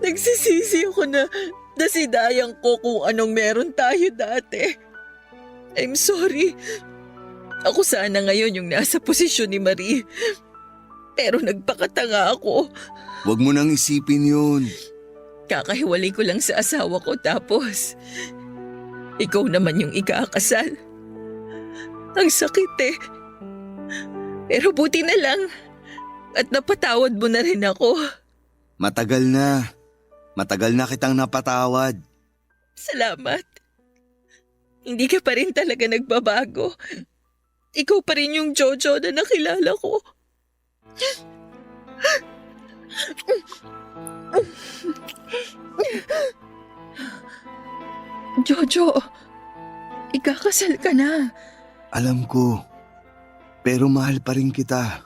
Nagsisisi ako na nasidayang ko kung anong meron tayo dati. I'm sorry. Ako sana ngayon yung nasa posisyon ni Marie. Pero nagpakatanga ako. Huwag mo nang isipin yun. Kakahiwalay ko lang sa asawa ko tapos ikaw naman yung ikakasal. Ang sakit eh. Pero buti na lang at napatawad mo na rin ako. Matagal na. Matagal na kitang napatawad. Salamat. Hindi ka pa rin talaga nagbabago. Ikaw pa rin yung Jojo na nakilala ko. Jojo, ikakasal ka na. Alam ko, pero mahal pa rin kita.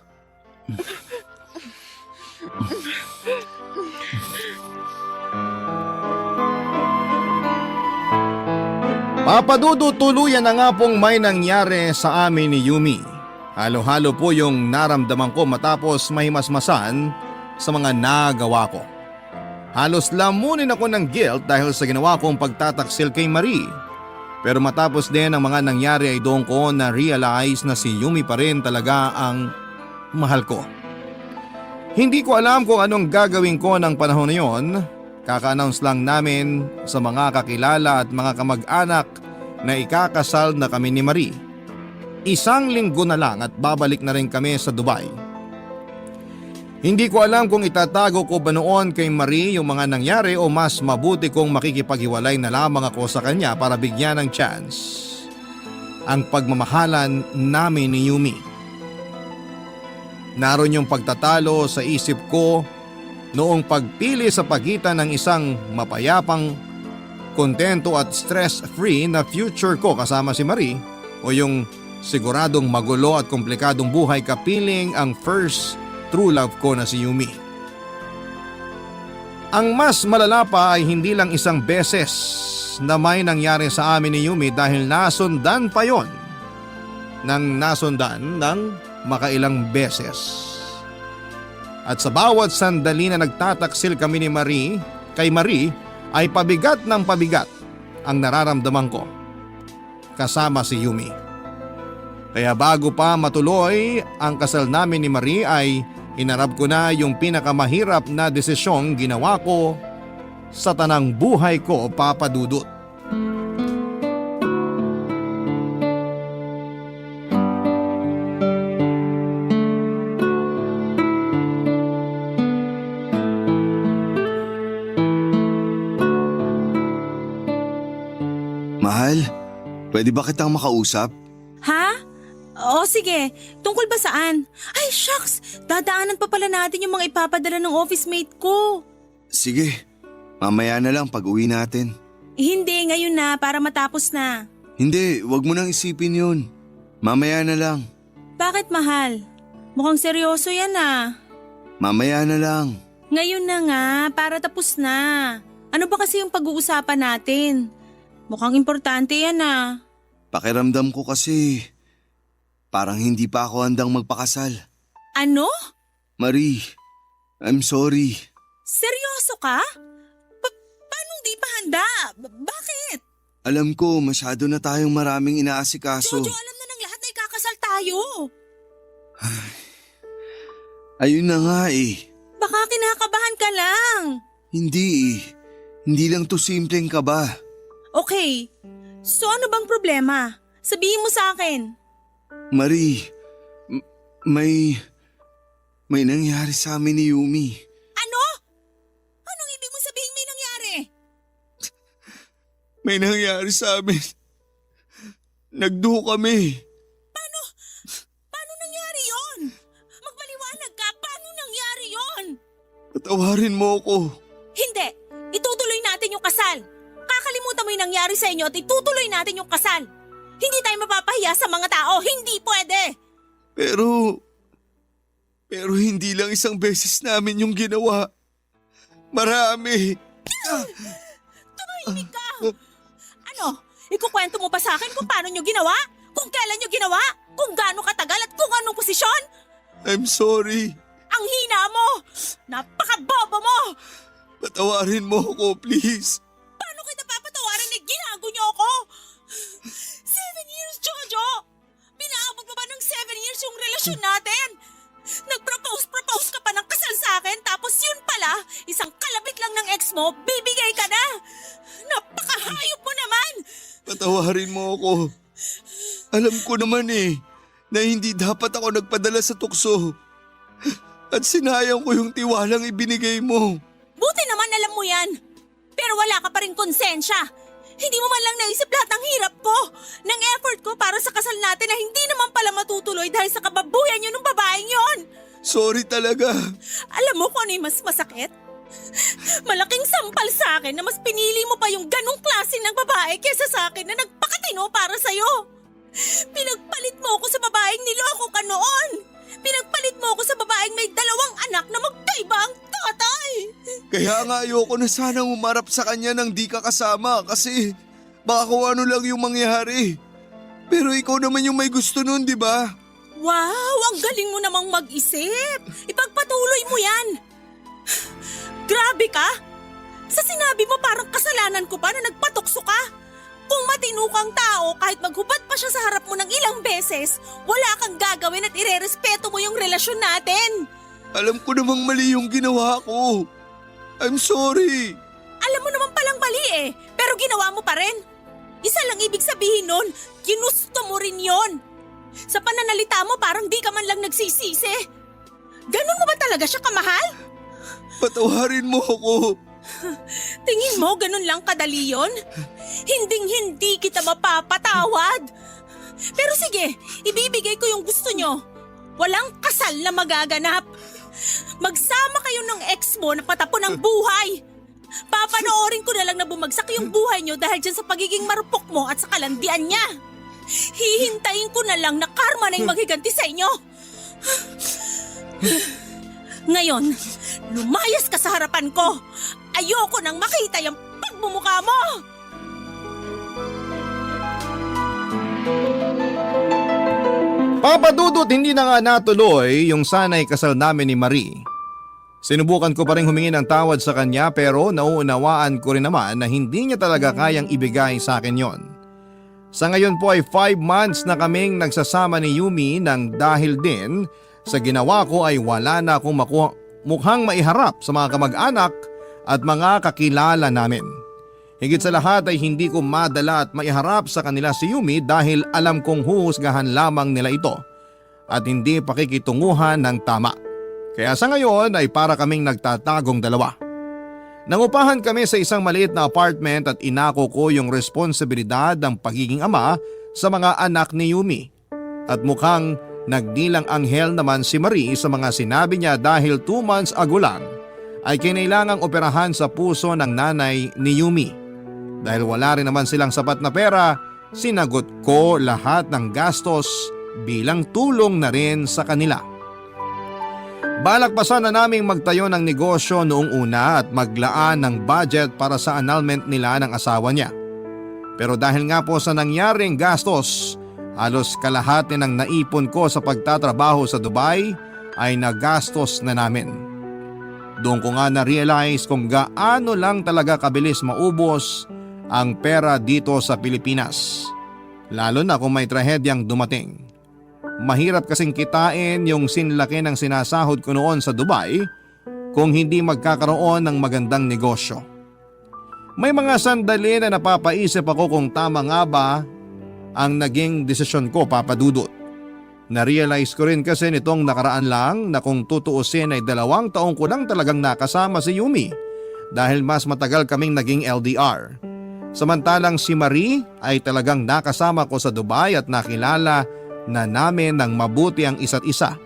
Papadudu, tuluyan na nga pong may nangyari sa amin ni Yumi. Halo-halo po yung naramdaman ko matapos mahimasmasan sa mga nagawa ko. Halos lamunin ako ng guilt dahil sa ginawa kong pagtataksil kay Marie. Pero matapos din ang mga nangyari ay doon ko na-realize na si Yumi pa rin talaga ang mahal ko. Hindi ko alam kung anong gagawin ko ng panahon na yon. Kaka-announce lang namin sa mga kakilala at mga kamag-anak na ikakasal na kami ni Marie. 1 linggo na lang at babalik na rin kami sa Dubai. Hindi ko alam kung itatago ko ba noon kay Marie yung mga nangyari o mas mabuti kong makikipaghiwalay na lamang ako sa kanya para bigyan ng chance ang pagmamahalan namin ni Yumi. Naroon yung pagtatalo sa isip ko noong pagpili sa pagitan ng isang mapayapang, kontento at stress-free na future ko kasama si Marie o yung siguradong magulo at komplikadong buhay kapiling ang first true love ko na si Yumi. Ang mas malala pa ay hindi lang isang beses na may nangyari sa amin ni Yumi dahil nasundan pa yon ng nasundan ng makailang beses. At sa bawat sandali na nagtataksil kami ni Marie, kay Marie ay pabigat ng pabigat ang nararamdaman ko kasama si Yumi. Kaya bago pa matuloy ang kasal namin ni Marie ay inarap ko na yung pinakamahirap na desisyong ginawa ko sa tanang buhay ko, Papa Dudut. Mahal, pwede ba kitang makausap? Ha? Oo, sige. Tungkol ba saan? Ay, shucks! Dadaanan pa pala natin yung mga ipapadala ng office mate ko. Sige, mamaya na lang pag uwi natin. Hindi, ngayon na para matapos na. Hindi, wag mo nang isipin yun. Mamaya na lang. Bakit, mahal? Mukhang seryoso yan ah. Mamaya na lang. Ngayon na nga, para tapos na. Ano ba kasi yung pag-uusapan natin? Mukhang importante yan ah. Pakiramdam ko kasi parang hindi pa ako handang magpakasal. Ano? Marie, I'm sorry. Seryoso ka? Paano di pa handa? Bakit? Alam ko masyado na tayong maraming inaasikaso. Jojo, alam na ng lahat na ikakasal tayo. Ayun na nga eh. Baka kinakabahan ka lang. Hindi eh. Hindi lang to simpleng kaba. Okay, so ano bang problema? Sabihin mo sa akin. Marie, may nangyari sa amin ni Yumi. Ano? Anong ibig mo sabihin may nangyari? May nangyari sa amin. Nagduho kami. Paano nangyari yon? Magpaliwanag ka, paano nangyari yon? Patawarin mo ako. Hindi, itutuloy natin yung kasal. Kakalimutan mo yung nangyari sa inyo at itutuloy natin yung kasal. Hindi tayo mapapahiya sa mga tao, hindi pwede. Pero hindi lang isang beses namin yung ginawa. Marami. Tumahimik ka. Ano, ikukwento mo pa sa akin kung paano nyo ginawa? Kung kailan nyo ginawa? Kung gaano katagal at kung anong posisyon? I'm sorry. Ang hina mo! Napakabobo mo! Patawarin mo ako, please. Paano kita papatawarin na ginago niyo ako? 7 years, Jojo! Pinaabot mo ba ng 7 years yung relasyon natin? Nag-propose ka pa ng kasal sa akin tapos yun pala, isang kalabit lang ng ex mo, bibigay ka na! Napakahayop mo naman! Patawarin mo ako. Alam ko naman eh, na hindi dapat ako nagpadala sa tukso. At sinayang ko yung tiwalang ibinigay mo. Buti naman alam mo yan. Pero wala ka pa rin konsensya. Hindi mo man lang naisip lahat ng hirap ko, ng effort ko para sa kasal natin na hindi naman pala matutuloy dahil sa kababuyan niyo ng babaeng yon. Sorry talaga. Alam mo kung ano yung mas masakit? Malaking sampal sa akin na mas pinili mo pa yung ganong klase ng babae kesa sa akin na nagpakatino para sa'yo. Pinagpalit mo ako sa babaeng niloko ka noon. Pinagpalit mo ako sa babaeng may 2 anak na magkaiba ang tatay. Kaya nga ayoko na sanang umarap sa kanya nang di ka kasama kasi baka kung ano lang yung mangyari. Pero ikaw naman yung may gusto nun, di ba? Wow, ang galing mo namang mag-isip. Ipagpatuloy mo yan. Grabe ka. Sa sinabi mo parang kasalanan ko pa na nagpatukso ka. Kung matino kang tao, kahit maghubad pa siya sa harap mo ng ilang beses, wala kang gagawin at irerespeto mo yung relasyon natin. Alam ko namang mali yung ginawa ko. I'm sorry. Alam mo naman palang mali eh, pero ginawa mo pa rin. Isa lang ibig sabihin nun, ginusto mo rin yon. Sa pananalita mo parang di ka man lang nagsisisi. Ganun mo ba talaga siya kamahal? Patawarin mo ako. Tingin mo ganun lang kadali yun? Hinding-hindi kita mapapatawad. Pero sige, ibibigay ko yung gusto nyo. Walang kasal na magaganap. Magsama kayo ng ex mo na patapon ng buhay. Papanoorin ko na lang na bumagsak yung buhay nyo dahil dyan sa pagiging marupok mo at sa kalandian niya. Hihintayin ko na lang na karma na yung maghiganti sa inyo. Ngayon, lumayas ka sa harapan ko. Ayoko nang makita yung pagmumukha mo. Papa Dudut, hindi na nga natuloy yung sanay kasal namin ni Marie. Sinubukan ko pa rin humingi ng tawad sa kanya pero nauunawaan ko rin naman na hindi niya talaga kayang ibigay sa akin yon. Sa ngayon po ay 5 months na kaming nagsasama ni Yumi nang dahil din sa ginawa ko ay wala na akong mukhang maiharap sa mga kamag-anak at mga kakilala namin. Higit sa lahat ay hindi ko madala at maiharap sa kanila si Yumi dahil alam kong huhusgahan lamang nila ito at hindi pakikitunguhan ng tama. Kaya sa ngayon ay para kaming nagtatagong dalawa. Nangupahan kami sa isang maliit na apartment at inako ko yung responsibilidad ng pagiging ama sa mga anak ni Yumi. At mukhang nagdilang anghel naman si Marie sa mga sinabi niya dahil 2 months ago lang ay kinailangang operahan sa puso ng nanay ni Yumi. Dahil wala rin naman silang sapat na pera, sinagot ko lahat ng gastos bilang tulong na rin sa kanila. Balak pa sana naming magtayo ng negosyo noong una at maglaan ng budget para sa annulment nila ng asawa niya. Pero dahil nga po sa nangyaring gastos, halos kalahati ng naipon ko sa pagtatrabaho sa Dubai ay nagastos na namin. Doon ko nga na-realize kung gaano lang talaga kabilis maubos ang pera dito sa Pilipinas. Lalo na kung may trahedyang dumating. Mahirap kasing kitain yung sinlaki ng sinasahod ko noon sa Dubai kung hindi magkakaroon ng magandang negosyo. May mga sandali na napapaisip ako kung tama nga ba ang naging desisyon ko, Papa Dudut. Na-realize ko rin kasi nitong nakaraan lang na kung tutuusin ay 2 taong ko lang talagang nakasama si Yumi dahil mas matagal kaming naging LDR. Samantalang si Marie ay talagang nakasama ko sa Dubai at nakilala na namin ng mabuti ang isa't isa.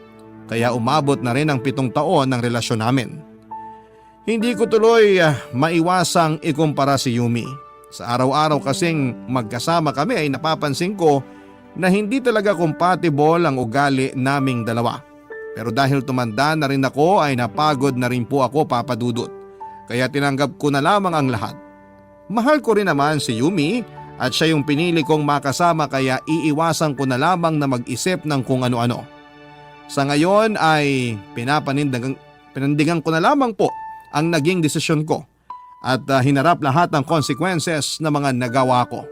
Kaya umabot na rin ang 7 taon ng relasyon namin. Hindi ko tuloy maiwasang ikumpara si Yumi. Sa araw-araw kasing magkasama kami ay napapansin ko na hindi talaga compatible ang ugali naming dalawa. Pero dahil tumanda na rin ako ay napagod na rin po ako, Papa Dudut. Kaya tinanggap ko na lamang ang lahat. Mahal ko rin naman si Yumi at siya yung pinili kong makasama kaya iiwasan ko na lamang na mag-isip ng kung ano-ano. Sa ngayon ay pinandigan ko na lamang po ang naging desisyon ko at hinarap lahat ng consequences na mga nagawa ko.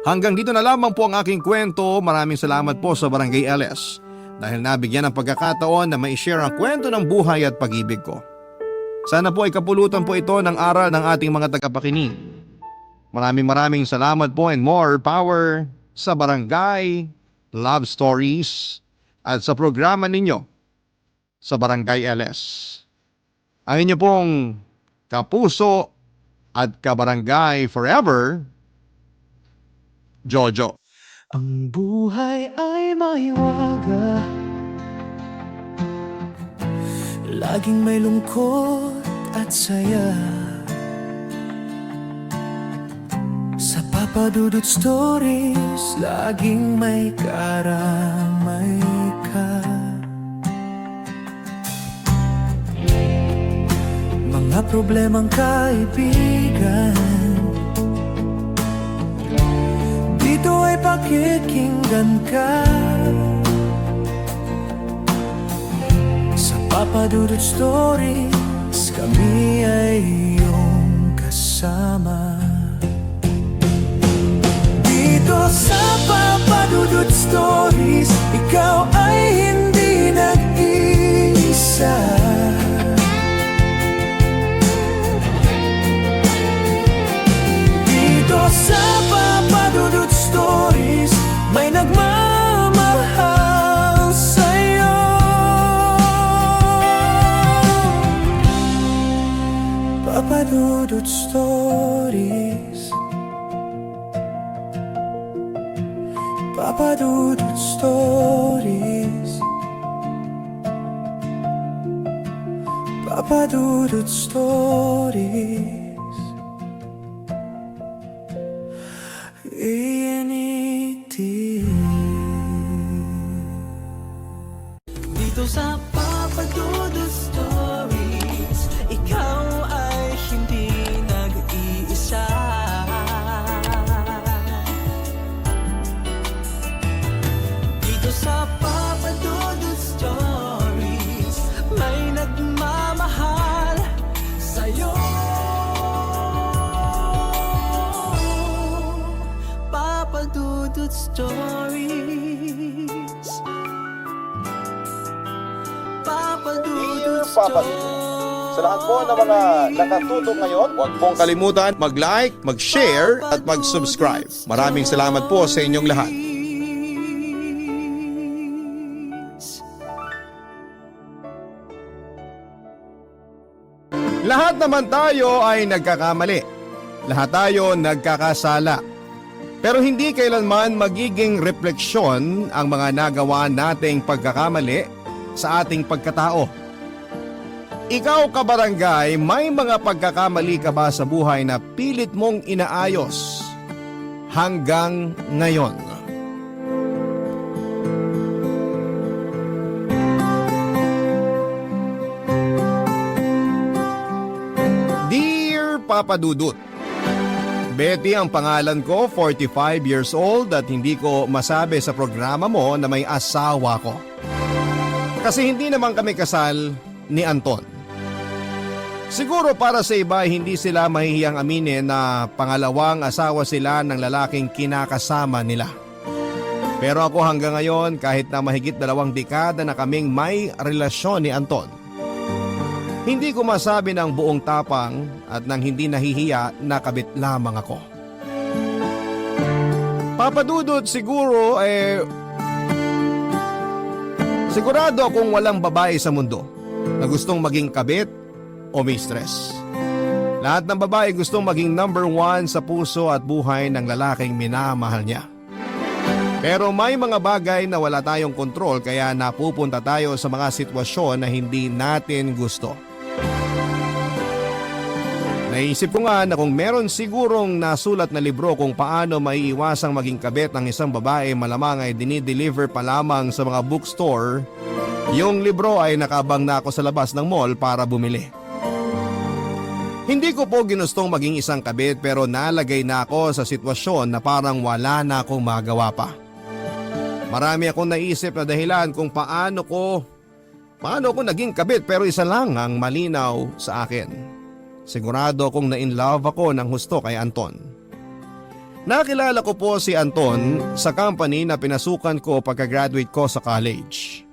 Hanggang dito na lamang po ang aking kwento. Maraming salamat po sa Barangay LS dahil nabigyan ng pagkakataon na ma-share ang kwento ng buhay at pag-ibig ko. Sana po ay kapulutan po ito ng aral ng ating mga tagapakinig. Maraming salamat po and more power sa Barangay Love Stories at sa programa ninyo sa Barangay LS. Ang inyo pong kapuso at kabarangay forever, Jojo. Ang buhay ay maiwaga, laging may lungkot at saya. Sa Papa Dudut Stories, laging may karamay ka. Mga problemang kaibigan, dito ay pakikinggan ka. Sa Papa Dudut Stories, kami ay iyong kasama. Dito sa Papa Dudut Stories, ikaw ay hindi nag-iisa. Dito sa Papa Dudut Stories, may nagmamahal sa'yo. Papa Dudut Stories. Papa Dudut Stories. Dito sa Papa Dudut Stories, ikaw ay hindi nag-iisa. Dito sa Papa Dudut Stories, may nagmamahal sa'yo. Papa Dudut Stories. Papa Dudut Papa Dudut. Sa lahat po ng mga nakatutok ngayon, huwag pong kalimutan mag-like, mag-share at mag-subscribe. Maraming salamat po sa inyong lahat. Lahat naman tayo ay nagkakamali. Lahat tayo nagkakasala. Pero hindi kailanman magiging refleksyon ang mga nagawa nating pagkakamali sa ating pagkatao. Ikaw kabarangay, may mga pagkakamali ka ba sa buhay na pilit mong inaayos hanggang ngayon? Dear Papa Dudut, Betty ang pangalan ko, 45 years old at hindi ko masabi sa programa mo na may asawa ko. Kasi hindi naman kami kasal ni Anton. Siguro para sa iba hindi sila mahihiyang aminin na pangalawang asawa sila ng lalaking kinakasama nila. Pero ako hanggang ngayon kahit na mahigit 2 dekada na kaming may relasyon ni Anton, hindi ko masabi ng buong tapang at nang hindi nahihiya na kabit lamang ako. Papa Dudut, sigurado akong walang babae sa mundo na gustong maging kabit o mistress. Lahat ng babae gustong maging number 1 sa puso at buhay ng lalaking minamahal niya. Pero may mga bagay na wala tayong kontrol kaya napupunta tayo sa mga sitwasyon na hindi natin gusto. Naisip ko nga na kung meron sigurong nasulat na libro kung paano maiiwasang maging kabit ng isang babae, malamang ay dinideliver pa lamang sa mga bookstore. Yung libro ay nakabang na ako sa labas ng mall para bumili. Hindi ko po ginustong maging isang kabit pero nalagay na ako sa sitwasyon na parang wala na akong magawa pa. Marami akong naisip na dahilan kung paano ko naging kabit pero isa lang ang malinaw sa akin. Sigurado akong na-in-love ako ng husto kay Anton. Nakilala ko po si Anton sa company na pinasukan ko pagka-graduate ko sa college.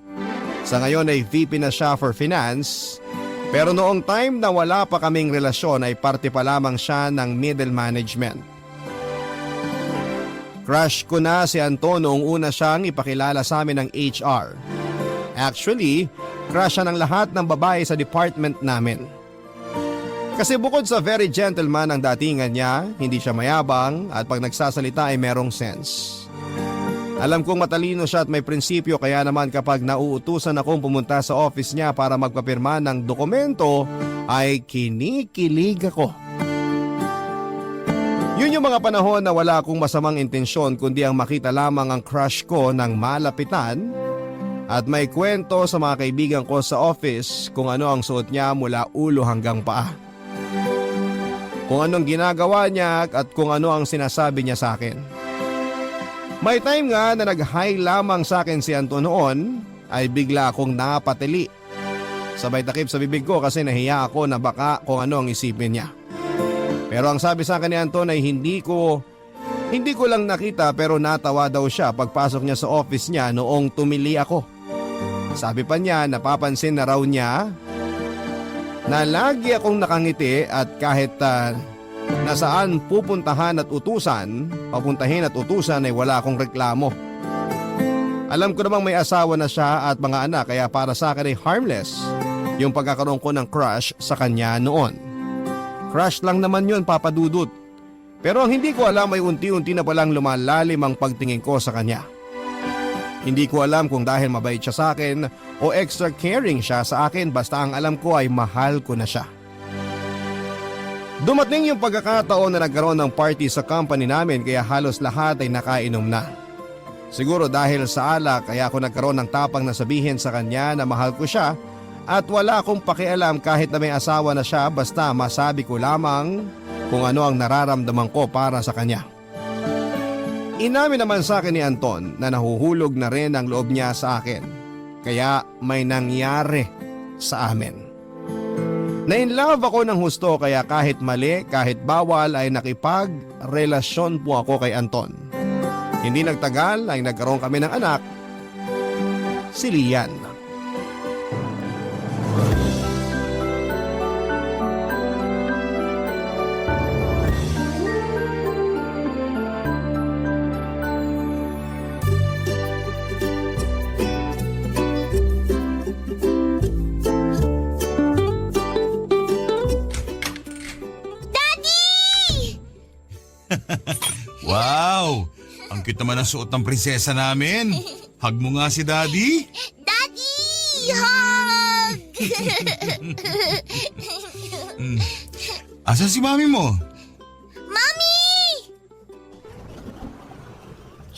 Sa ngayon ay VP na siya for finance, pero noong time na wala pa kaming relasyon ay parte pa lamang siya ng middle management. Crush ko na si Anton noong una siyang ipakilala sa amin ng HR. Actually, crush siya ng lahat ng babae sa department namin. Kasi bukod sa very gentleman ang datingan niya, hindi siya mayabang at pag nagsasalita ay merong sense. Alam kong matalino siya at may prinsipyo kaya naman kapag nauutusan akong pumunta sa office niya para magpapirma ng dokumento ay kinikilig ako. Yun yung mga panahon na wala akong masamang intensyon kundi ang makita lamang ang crush ko ng malapitan at may kwento sa mga kaibigan ko sa office kung ano ang suot niya mula ulo hanggang paa. Kung anong ginagawa niya at kung ano ang sinasabi niya sa akin. May time nga na nag-hi lamang sa akin si Anton noon ay bigla akong napatili. Sabay takip sa bibig ko kasi nahiya ako na baka kung ano ang isipin niya. Pero ang sabi sa akin ni Anton ay hindi ko lang nakita pero natawa daw siya pagpasok niya sa office niya noong tumili ako. Sabi pa niya napapansin na raw niya na lagi akong nakangiti at kahit nasaan papuntahin at utusan ay wala akong reklamo. Alam ko namang may asawa na siya at mga anak kaya para sa akin ay harmless yung pagkakaroon ko ng crush sa kanya noon. Crush lang naman yun, Papa Dudut. Pero ang hindi ko alam ay unti-unti na palang lumalalim ang pagtingin ko sa kanya. Hindi ko alam kung dahil mabait siya sa akin o extra caring siya sa akin, basta ang alam ko ay mahal ko na siya. Dumating yung pagkakataon na nagkaroon ng party sa company namin kaya halos lahat ay nakainom na. Siguro dahil sa alak kaya ako nagkaroon ng tapang na sabihin sa kanya na mahal ko siya at wala akong pakialam kahit na may asawa na siya, basta masabi ko lamang kung ano ang nararamdaman ko para sa kanya. Inamin naman sa akin ni Anton na nahuhulog na rin ang loob niya sa akin. Kaya may nangyari sa amin. Na-inlove ako ng husto kaya kahit mali, kahit bawal ay nakipagrelasyon po ako kay Anton. Hindi nagtagal ay nagkaroon kami ng anak, si Lian. Wow! Ang cute naman ang suot ng prinsesa namin. Hug mo nga si Daddy. Daddy! Hug! Asan si Mami mo? Mami!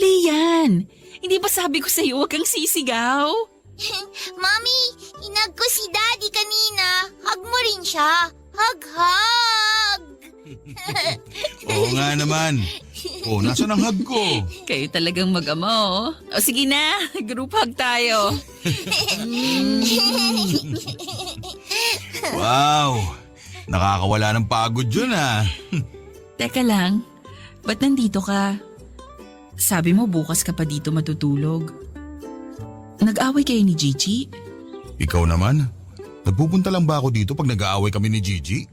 Lian, hindi ba sabi ko sa'yo huwag kang sisigaw? Mami, hinag ko si Daddy kanina. Hug mo rin siya. Hug, hug! Oo nga naman. Oh, nasaan ang hug ko? Kayo talagang mag-ama oh. O sige na, group hug tayo. Wow! Nakakawala ng pagod yun ah. Teka lang, ba't nandito ka? Sabi mo bukas ka pa dito matutulog. Nag-away kayo ni Gigi? Ikaw naman? Nagpupunta lang ba ako dito pag nag-aaway kami ni Gigi?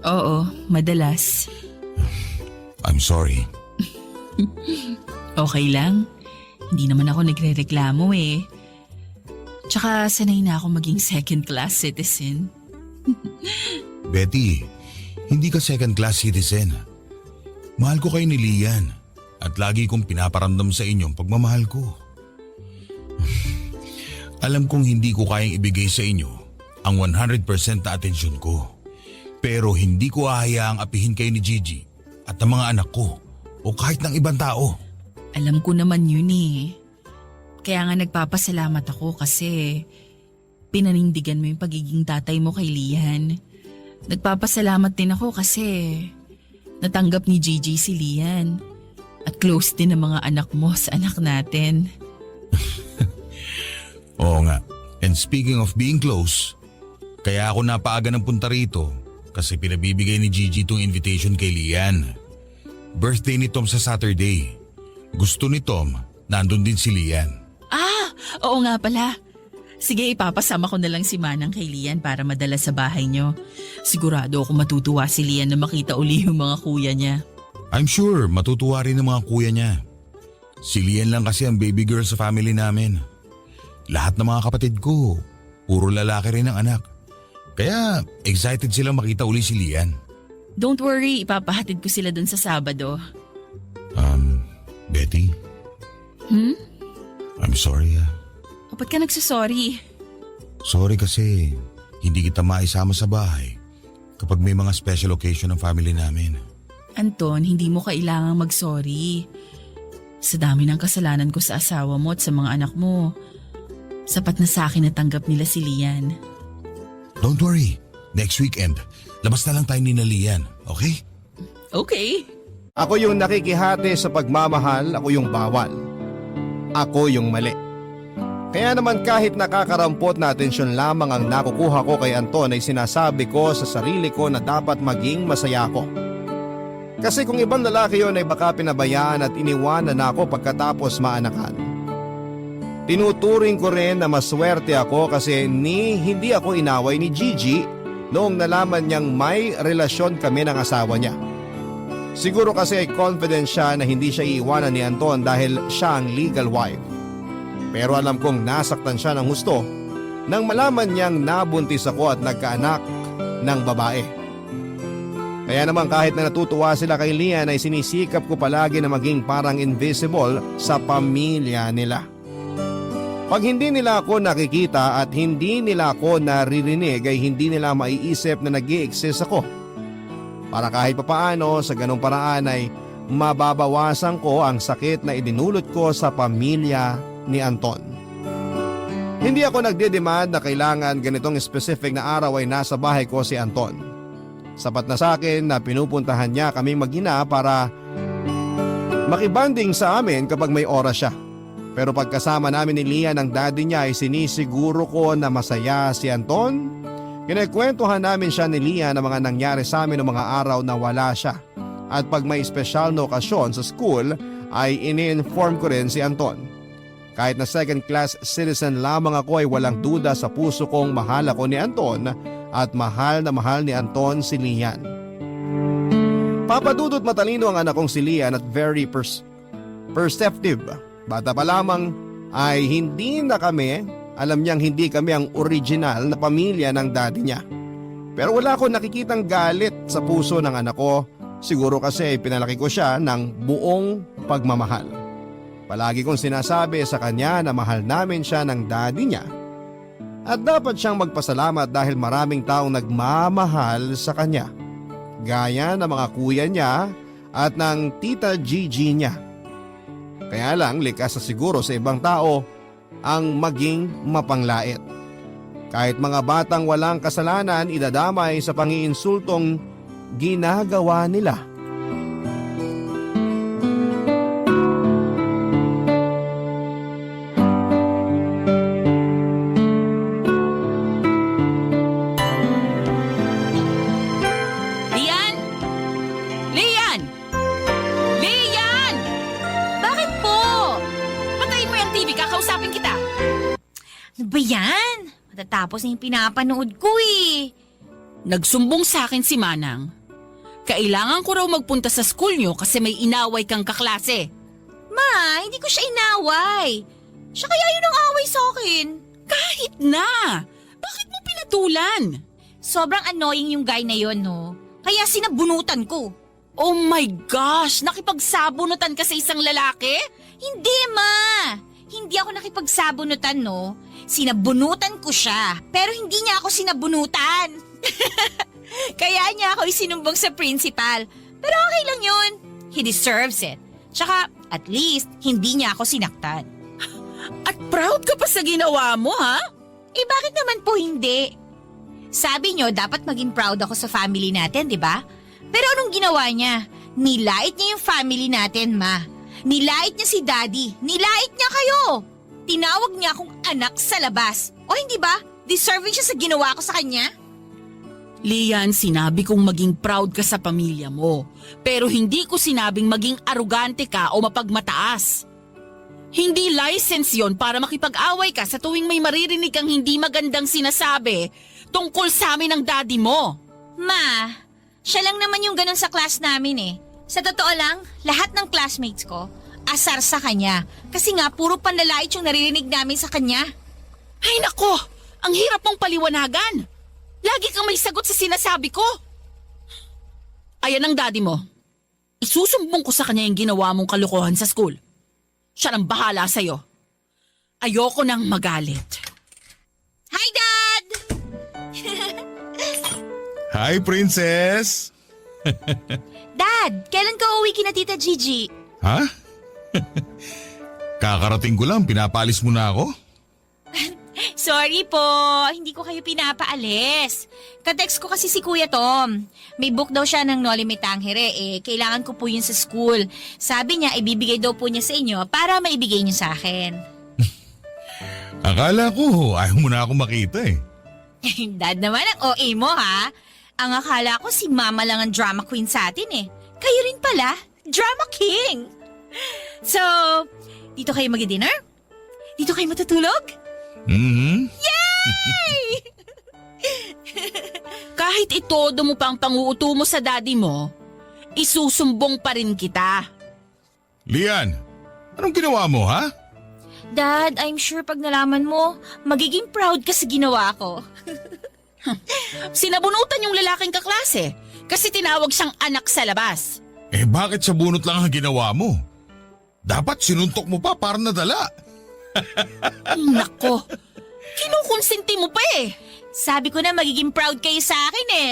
Oo, madalas. I'm sorry. Okay lang. Hindi naman ako nagre-reklamo eh. Tsaka sanay na ako maging second class citizen. Betty, hindi ka second class citizen. Mahal ko kayo ni Lian at lagi kong pinaparamdam sa inyong pagmamahal ko. Alam kong hindi ko kayang ibigay sa inyo ang 100% na atensyon ko. Pero hindi ko hahayaang apihin kayo ni Gigi at ang mga anak ko o kahit ng ibang tao. Alam ko naman yun eh. Kaya nga nagpapasalamat ako kasi pinanindigan mo yung pagiging tatay mo kay Lian. Nagpapasalamat din ako kasi natanggap ni Gigi si Lian at close din ang mga anak mo sa anak natin. Oo nga. And speaking of being close, kaya ako napaaga ng punta rito kasi pinabibigay ni Gigi itong invitation kay Lian. Birthday ni Tom sa Saturday. Gusto ni Tom, nandun din si Lian. Ah, oo nga pala. Sige, ipapasama ko na lang si Manang kay Lian para madala sa bahay nyo. Sigurado ako matutuwa si Lian na makita uli yung mga kuya niya. I'm sure matutuwa rin ang mga kuya niya. Si Lian lang kasi ang baby girl sa family namin. Lahat ng mga kapatid ko, puro lalaki rin ang anak. Kaya excited silang makita uli si Lian. Don't worry, ipapahatid ko sila dun sa Sabado. Betty? I'm sorry ah. O ba't ka nagsasorry? Sorry kasi hindi kita maisama sa bahay kapag may mga special occasion ng family namin. Anton, hindi mo kailangang mag-sorry. Sa dami ng kasalanan ko sa asawa mo at sa mga anak mo, sapat na sa akin na tanggap nila si Lian. Don't worry. Next weekend, labas na lang tayo ni Lian, okay? Okay. Ako yung nakikihati sa pagmamahal, ako yung bawal. Ako yung mali. Kaya naman kahit nakakarampot na atensyon lamang ang nakukuha ko kay Anton ay sinasabi ko sa sarili ko na dapat maging masaya ako. Kasi kung ibang lalaki yon ay baka pinabayaan at iniwanan na ako pagkatapos maanakan. Tinuturing ko rin na maswerte ako kasi hindi ako inaway ni Gigi noong nalaman niyang may relasyon kami ng asawa niya. Siguro kasi ay confident siya na hindi siya iiwanan ni Anton dahil siya ang legal wife. Pero alam kong nasaktan siya ng husto nang malaman niyang nabuntis ako at nagkaanak ng babae. Kaya naman kahit na natutuwa sila kay Lian ay sinisikap ko palagi na maging parang invisible sa pamilya nila. Pag hindi nila ako nakikita at hindi nila ako naririnig ay hindi nila maiisip na nag-i-exist ako. Para kahit papaano sa ganong paraan ay mababawasan ko ang sakit na idinulot ko sa pamilya ni Anton. Hindi ako nagdedemand na kailangan ganitong specific na araw ay nasa bahay ko si Anton. Sapat na sa akin na pinupuntahan niya kaming mag-ina para makibanding sa amin kapag may oras siya. Pero pagkasama namin ni Lian ang daddy niya ay sinisiguro ko na masaya si Anton. Kinekwentuhan namin siya ni Lian ng mga nangyari sa amin noong mga araw na wala siya. At pag may espesyal na okasyon sa school ay ini-inform ko rin si Anton. Kahit na second class citizen lamang ako ay walang duda sa puso kong mahal ako ni Anton at mahal na mahal ni Anton si Lian. Papadudot matalino ang anak kong si Lian at very perceptive. Bata pa lamang ay alam niyang hindi kami ang original na pamilya ng daddy niya. Pero wala akong nakikitang galit sa puso ng anak ko, siguro kasi pinalaki ko siya ng buong pagmamahal. Palagi kong sinasabi sa kanya na mahal namin siya ng daddy niya. At dapat siyang magpasalamat dahil maraming taong nagmamahal sa kanya. Gaya ng mga kuya niya at ng tita Gigi niya. Kaya lang likas na siguro sa ibang tao ang maging mapanglait. Kahit mga batang walang kasalanan idadamay sa pangiinsultong ginagawa nila. Ano ba yan? Matatapos na yung pinapanood ko eh. Nagsumbong sa akin si Manang. Kailangan ko raw magpunta sa school nyo kasi may inaway kang kaklase. Ma, hindi ko siya inaway. Siya kaya yun ang away sa akin. Kahit na! Bakit mo pinatulan? Sobrang annoying yung guy na yon, no? Kaya sinabunutan ko. Oh my gosh! Nakipagsabunutan ka sa isang lalaki? Hindi, ma! Hindi ako nakipagsabunutan, no? Sinabunutan ko siya, pero hindi niya ako sinabunutan. Kaya niya ako isinumbong sa principal. Pero okay lang yun. He deserves it. Tsaka, at least, hindi niya ako sinaktan. At proud ka pa sa ginawa mo, ha? Eh bakit naman po hindi? Sabi niyo, dapat maging proud ako sa family natin, di ba? Pero anong ginawa niya? Nilait niya yung family natin, ma. Nilait niya si daddy. Nilait niya kayo. Tinawag niya akong anak sa labas. O hindi ba? Deserving siya sa ginawa ko sa kanya? Lian, sinabi kong maging proud ka sa pamilya mo. Pero hindi ko sinabing maging arugante ka o mapagmataas. Hindi license yon para makipag-away ka sa tuwing may maririnig kang hindi magandang sinasabi tungkol sa amin ng daddy mo. Ma, siya lang naman yung ganun sa class namin eh. Sa totoo lang, lahat ng classmates ko, asar sa kanya. Kasi nga, puro panlalait yung naririnig namin sa kanya. Ay nako, ang hirap mong paliwanagan. Lagi kang may sagot sa sinasabi ko. Ayan ang daddy mo. Isusumbong ko sa kanya yung ginawa mong kalokohan sa school. Siya nang bahala sa'yo. Ayoko nang magalit. Hi, Dad! Hi, Princess! Dad, kailan ka uwi kina Tita Gigi? Ha? Kakarating ko lang, pinapalis mo na ako? Sorry po, hindi ko kayo pinapaalis. Ka-text ko kasi si Kuya Tom. May book daw siya ng Noli Me Tangere kailangan ko po yun sa school. Sabi niya, ibibigay daw po niya sa inyo para maibigay niyo sa akin. Akala ko, ayaw mo na ako makita eh. Dad naman ang OA mo ha. Ang akala ko si Mama lang ang drama queen sa atin eh. Kayo rin pala, drama king. So, dito kayo mag-dinner? Dito kayo matutulog? Mm-hmm. Yay! Kahit itodo mo pang panguuto mo sa daddy mo, isusumbong pa rin kita. Lian, anong ginawa mo ha? Dad, I'm sure pag nalaman mo, magiging proud ka sa ginawa ko. Sinabunutan yung lalaking kaklase. Kasi tinawag siyang anak sa labas. Eh bakit sa bunot lang ang ginawa mo? Dapat sinuntok mo pa para nadala. Nako, kinukonsinti mo pa eh. Sabi ko na magiging proud kayo sa akin eh.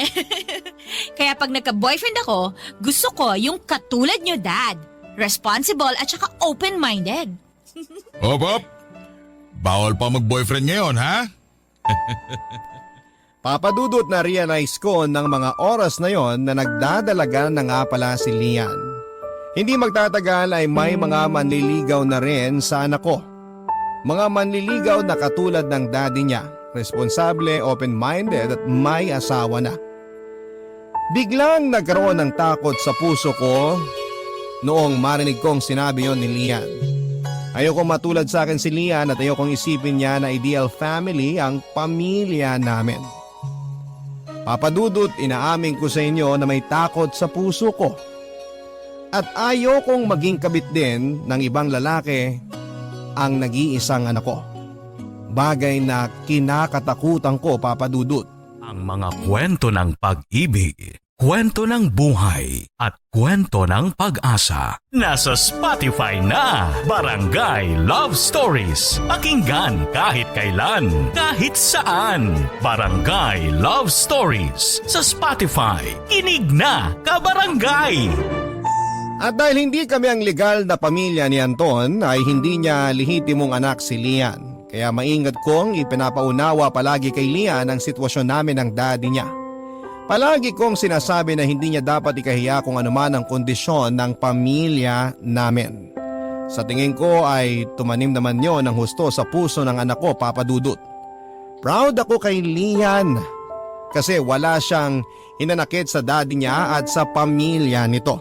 Kaya pag nagka-boyfriend ako, gusto ko yung katulad nyo, Dad. Responsible at saka open-minded. Hop. Bawal pa mag-boyfriend ngayon, ha? Papadudot na realize ko ng mga oras na yon na nagdadalaga na nga pala si Lian. Hindi magtatagal ay may mga manliligaw na rin sa anak ko. Mga manliligaw na katulad ng daddy niya, responsable, open-minded at may asawa na. Biglang nagkaroon ng takot sa puso ko noong marinig kong sinabi yon ni Lian. Ayokong matulad sa akin si Lian at ayokong isipin niya na ideal family ang pamilya namin. Papadudot, inaamin ko sa inyo na may takot sa puso ko. At ayokong maging kabit din ng ibang lalaki ang nag-iisang anak ko. Bagay na kinakatakutan ko, Papadudot. Ang mga kwento ng pag-ibig, kwento ng buhay, at kwento ng pag-asa. Nasa Spotify na! Barangay Love Stories. Pakinggan kahit kailan, kahit saan. Barangay Love Stories. Sa Spotify. Kinig na, kabarangay! At dahil hindi kami ang legal na pamilya ni Anton, ay hindi niya lehitimong anak si Lian. Kaya maingat kong ipinapaunawa palagi kay Lian ang sitwasyon namin ng daddy niya. Palagi kong sinasabi na hindi niya dapat ikahiya kung anuman ang kondisyon ng pamilya namin. Sa tingin ko ay tumanim naman yon ng husto sa puso ng anak ko, Papadudot. Proud ako kay Lian kasi wala siyang hinanakit sa daddy niya at sa pamilya nito.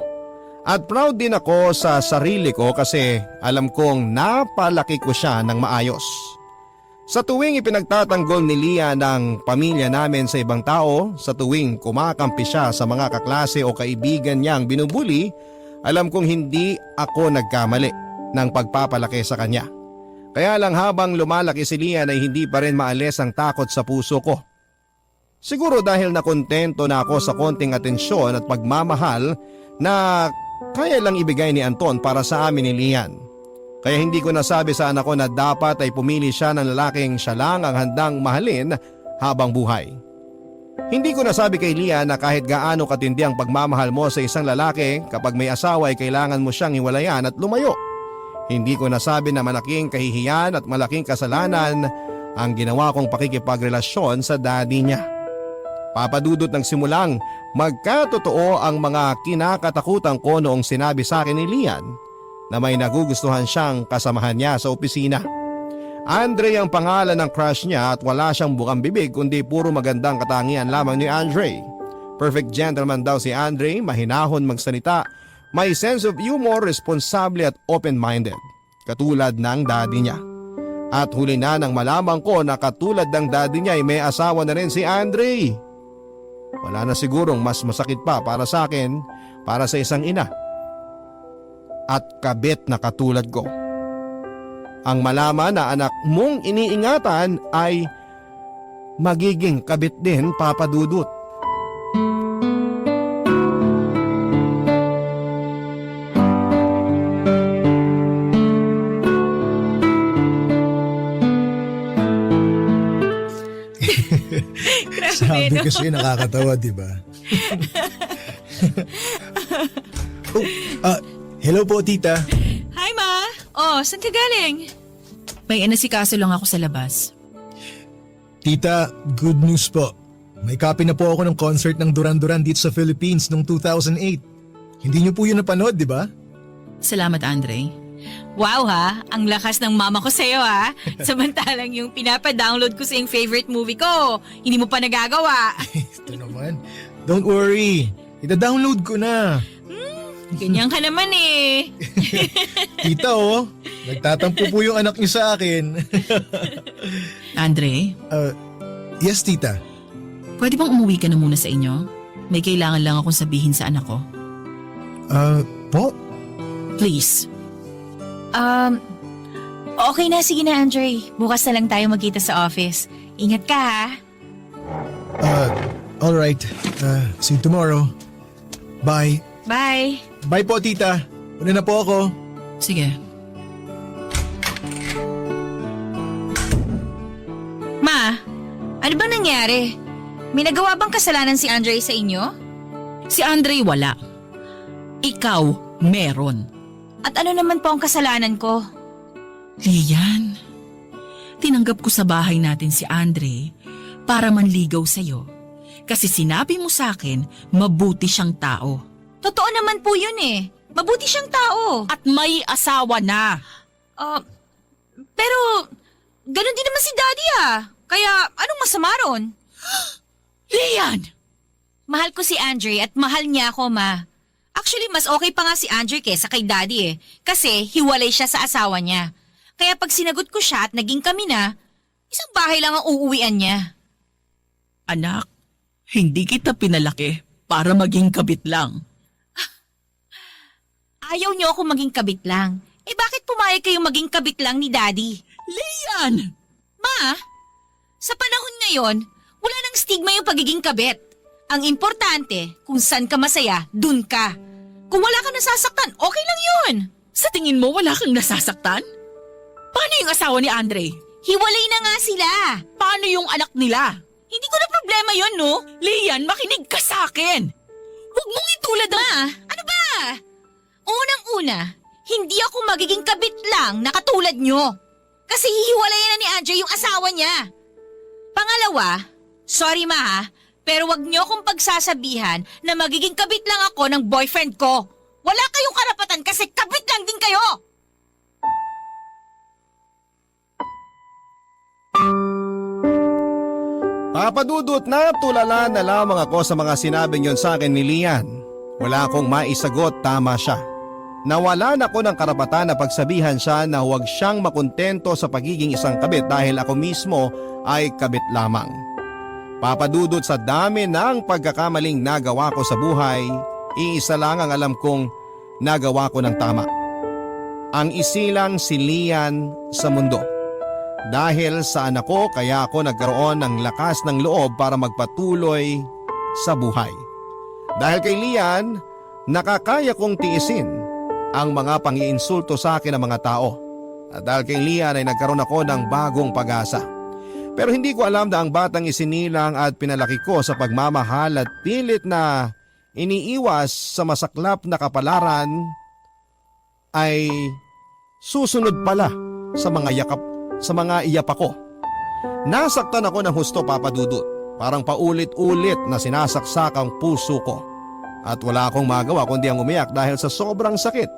At proud din ako sa sarili ko kasi alam kong napalaki ko siya ng maayos. Sa tuwing ipinagtatanggol ni Lian ang pamilya namin sa ibang tao, sa tuwing kumakampi siya sa mga kaklase o kaibigan niyang binubuli, alam kong hindi ako nagkamali ng pagpapalaki sa kanya. Kaya lang habang lumalaki si Lian ay hindi pa rin maalis ang takot sa puso ko. Siguro dahil nakontento na ako sa konting atensyon at pagmamahal na kaya lang ibigay ni Anton para sa amin ni Lian. Kaya hindi ko nasabi sa anak ko na dapat ay pumili siya ng lalaking siya lang ang handang mahalin habang buhay. Hindi ko nasabi kay Lian na kahit gaano katindi ang pagmamahal mo sa isang lalaki, kapag may asawa ay kailangan mo siyang hiwalayan at lumayo. Hindi ko nasabi na malaking kahihiyan at malaking kasalanan ang ginawa kong pakikipagrelasyon sa daddy niya. Papadudot ng simulang magkatotoo ang mga kinakatakutan ko noong sinabi sa akin ni Lian na may nagugustuhan siyang kasamahan niya sa opisina. Andre ang pangalan ng crush niya at wala siyang bukang bibig kundi puro magandang katangian lamang ni Andre. Perfect gentleman daw si Andre, mahinahon magsalita, may sense of humor, responsable at open-minded, katulad ng daddy niya. At huli na nang malaman ko na katulad ng daddy niya ay may asawa na rin si Andre. Wala na sigurong mas masakit pa para sa akin, para sa isang ina at kabit na katulad ko. Ang malaman na anak mong iniingatan ay magiging kabit din, Papadudot. Sabi ko sa'yo, nakakatawa, di ba? Hello po, tita. Hi, Ma! Oh, saan ka galing? May inasikaso lang ako sa labas. Tita, good news po. May copy na po ako ng concert ng Duran Duran dito sa Philippines noong 2008. Hindi niyo po yun napanood, di ba? Salamat, Andre. Wow ha, ang lakas ng mama ko sa'yo ha. Samantalang yung pinapa-download ko sa yung favorite movie ko, hindi mo pa nagagawa. Ito naman. Don't worry. Ita-download ko na. Ganyan ka naman eh. Tita oh, nagtatampo po yung anak niyo sa akin. Andre, Yes, tita. pwede bang umuwi ka na muna sa inyo? May kailangan lang akong sabihin sa anak ko. Po? Please. Okay na, sige na Andre. Bukas na lang tayo magkita sa office. Ingat ka ha. Alright, see you tomorrow. Bye. Bye. Bye po, tita. Una na po ako. Sige. Ma, ano ba nangyari? May nagawa bang kasalanan si Andre sa inyo? Si Andre wala. Ikaw meron. At ano naman po ang kasalanan ko? Lian, tinanggap ko sa bahay natin si Andre para manligaw sa'yo. Kasi sinabi mo sa akin, mabuti siyang tao. Totoo naman po yun eh. Mabuti siyang tao. At may asawa na. Pero, ganun din naman si Daddy ah. Kaya, anong masama ron? Lian! Mahal ko si Andre at mahal niya ako, Ma. Actually, mas okay pa nga si Andre kesa kay Daddy eh. Kasi hiwalay siya sa asawa niya. Kaya pag sinagot ko siya at naging kami na, isang bahay lang ang uuwian niya. Anak, hindi kita pinalaki para maging kabit lang. Ayaw niyo ako maging kabit lang. Eh bakit pumayag kayong maging kabit lang ni Daddy? Lian! Ma, sa panahon ngayon, wala nang stigma yung pagiging kabit. Ang importante, kung saan ka masaya, dun ka. Kung wala ka nasasaktan, okay lang yun. Sa tingin mo wala kang nasasaktan? Paano yung asawa ni Andre? Hiwalay na nga sila. Paano yung anak nila? Hindi ko na problema yun, no? Lian, makinig ka sa akin! Huwag mong itulad ang... Ma, ano ba? Unang-una, hindi ako magiging kabit lang na katulad nyo. Kasi hihiwalayan na ni Andre yung asawa niya. Pangalawa, sorry ma ha, pero wag nyo akong pagsasabihan na magiging kabit lang ako ng boyfriend ko. Wala kayong karapatan kasi kabit lang din kayo. Papadudot na tulala na lamang ako sa mga sinabing yon sa akin ni Lian. Wala akong maisagot, tama siya. Nawalan ako ng karapatan na pagsabihan siya na huwag siyang makontento sa pagiging isang kabit dahil ako mismo ay kabit lamang. Papadudot sa dami ng pagkakamaling nagawa ko sa buhay, iisa lang ang alam kong nagawa ko ng tama. Ang isilang si Lian sa mundo. Dahil sa anak ko kaya ako nagkaroon ng lakas ng loob para magpatuloy sa buhay. Dahil kay Lian, nakakaya kong tiisin ang mga pang-iinsulto sa akin ng mga tao. At dahil kay Lian ay nagkaroon ako ng bagong pag-asa. Pero hindi ko alam na ang batang isinilang at pinalaki ko sa pagmamahal at pilit na iniiwas sa masaklap na kapalaran ay susunod pala sa mga iyak ako. Nasaktan ako ng husto, Papa Dudut. Parang paulit-ulit na sinasaksak ang puso ko. At wala akong magawa kundi ang umiyak dahil sa sobrang sakit.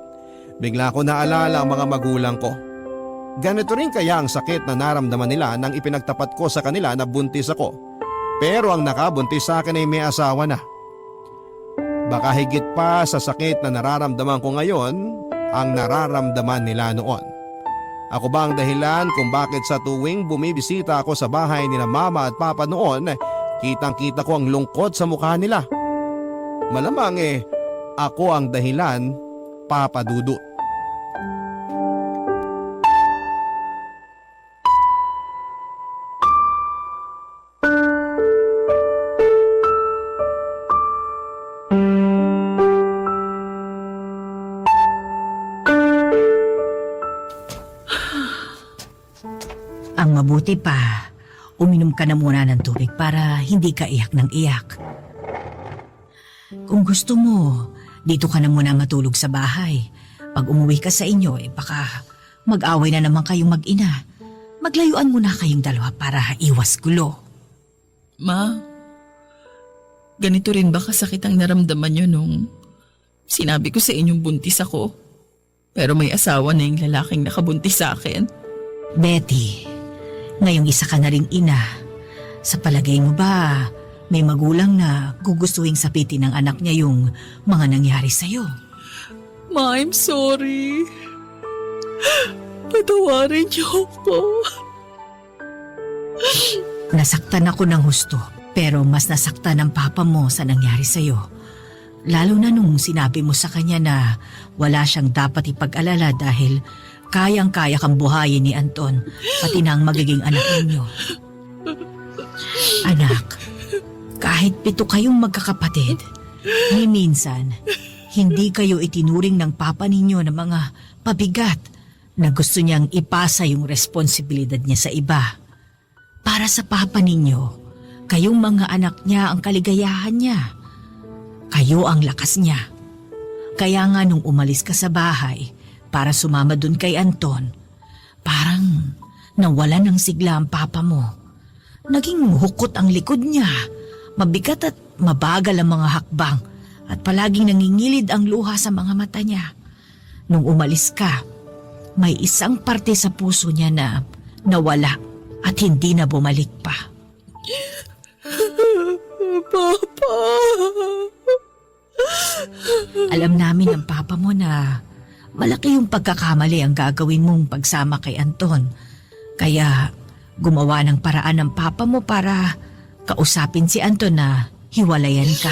Bigla ko naalala ang mga magulang ko. Ganito rin kaya ang sakit na naramdaman nila nang ipinagtapat ko sa kanila na buntis ako. Pero ang nakabuntis sa akin ay may asawa na. Baka higit pa sa sakit na nararamdaman ko ngayon ang nararamdaman nila noon. Ako ba ang dahilan kung bakit sa tuwing bumibisita ako sa bahay nila mama at papa noon, kitang-kita ko ang lungkot sa mukha nila? Malamang ako ang dahilan, Papa Dudut. Ang mabuti pa, uminom ka na muna ng tubig para hindi ka iyak ng iyak. Kung gusto mo, dito ka na muna matulog sa bahay. Pag umuwi ka sa inyo, baka mag-away na naman kayong mag-ina. Maglayuan muna kayong dalawa para iwas gulo. Ma, ganito rin ba kasakit ang naramdaman nyo nung sinabi ko sa inyong buntis ako? Pero may asawa na yung lalaking nakabuntis sa akin. Betty, ngayong isa ka na ring ina. Sa palagay mo ba, may magulang na gugustuhin sapitin ng anak niya yung mga nangyari sa'yo? Ma, I'm sorry. Patawarin niyo ako. Nasaktan ako ng husto, pero mas nasaktan ang papa mo sa nangyari sa'yo. Lalo na nung sinabi mo sa kanya na wala siyang dapat ipag-alala dahil kayang-kaya kang buhayin ni Anton, pati na ang magiging anak ninyo. Anak, Kahit 7 kayong magkakapatid, ni minsan, hindi kayo itinuring ng papa ninyo ng mga pabigat na gusto niyang ipasa yung responsibilidad niya sa iba. Para sa papa ninyo, kayong mga anak niya ang kaligayahan niya. Kayo ang lakas niya. Kaya nga nung umalis ka sa bahay para sumama dun kay Anton, parang nawala ng sigla ang papa mo. Naging hukot ang likod niya. Mabigat at mabagal ang mga hakbang at palaging nangingilid ang luha sa mga mata niya. Nung umalis ka, may isang parte sa puso niya na nawala at hindi na bumalik pa. Papa! Alam namin ng papa mo na malaki yung pagkakamali ang gagawin mong pagsama kay Anton. Kaya gumawa ng paraan ng papa mo para kausapin si Anton na hiwalayan ka.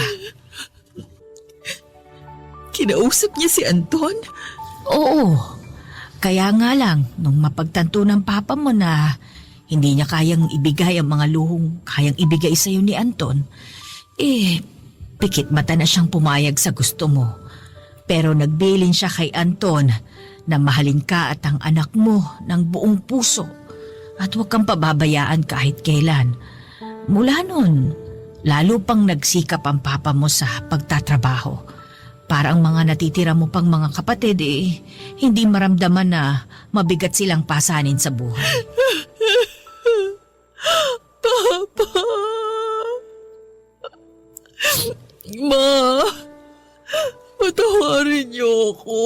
Kinausap niya si Anton? Oo. Kaya nga lang, nung mapagtanto ng papa mo na hindi niya kayang ibigay ang mga luhong kayang ibigay sa'yo ni Anton, pikit mata na siyang pumayag sa gusto mo. Pero nagbilin siya kay Anton na mahalin ka at ang anak mo ng buong puso at huwag kang pababayaan kahit kailan. Mula nun, lalo pang nagsikap ang papa mo sa pagtatrabaho. Para ang mga natitira mo pang mga kapatid hindi maramdaman na mabigat silang pasanin sa buhay. Papa! Ma! Patawarin niyo ako.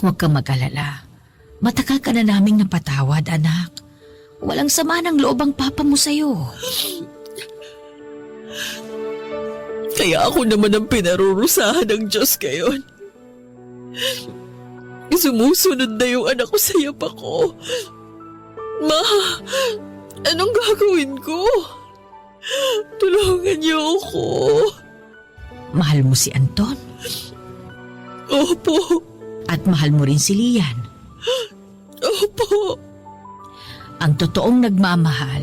Huwag kang mag-alala. Matagal ka na naming napatawad, anak. Walang sama ng loob ang papa mo sa'yo. Kaya ako naman ang pinarurusahan ng Diyos ngayon. Sumusunod na yung anak ko sa yapa ko. Ma, anong gagawin ko? Tulungan niyo ako. Mahal mo si Anton? Opo. At mahal mo rin si Lian? Opo. Ang totoong nagmamahal,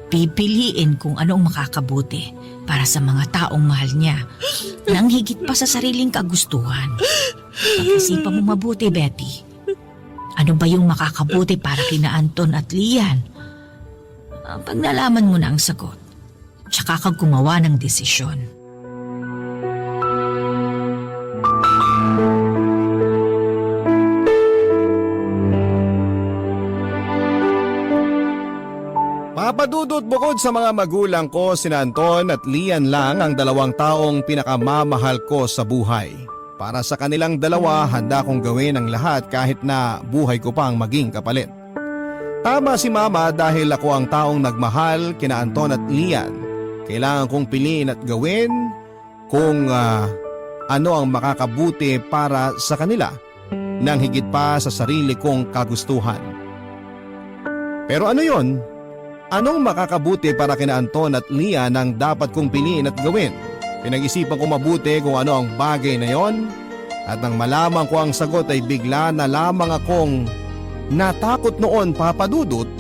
pipiliin kung anong makakabuti para sa mga taong mahal niya nang higit pa sa sariling kagustuhan. Pag-isipan mo mabuti, Betty. Ano ba yung makakabuti para kina Anton at Lian? Pag nalaman mo na ang sagot, tsaka ka gumawa ng desisyon. Papadudot bukod sa mga magulang ko, sina Anton at Lian lang ang 2 taong pinakamamahal ko sa buhay. Para sa kanilang 2, handa kong gawin ang lahat kahit na buhay ko pang maging kapalit. Tama si Mama dahil ako ang taong nagmahal kina Anton at Lian. Kailangan kong piliin at gawin kung ano ang makakabuti para sa kanila nang higit pa sa sarili kong kagustuhan. Pero ano yon? Anong makakabuti para kina Anton at Lian ang dapat kong piliin at gawin? Pinag-isipan ko mabuti kung ano ang bagay na yon at nang malaman ko ang sagot ay bigla na lamang akong natakot noon, Papadudot,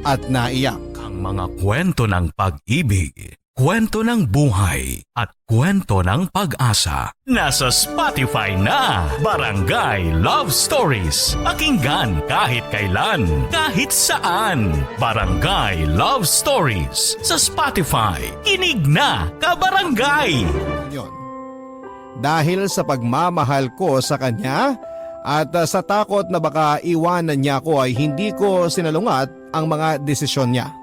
at naiyak. Ang mga kwento ng pag-ibig, kwento ng buhay at kwento ng pag-asa. Nasa Spotify na, Barangay Love Stories. Pakinggan kahit kailan, kahit saan. Barangay Love Stories sa Spotify. Kinig na, kabarangay! Yon. Dahil sa pagmamahal ko sa kanya at sa takot na baka iwanan niya ako ay hindi ko sinalungat ang mga desisyon niya.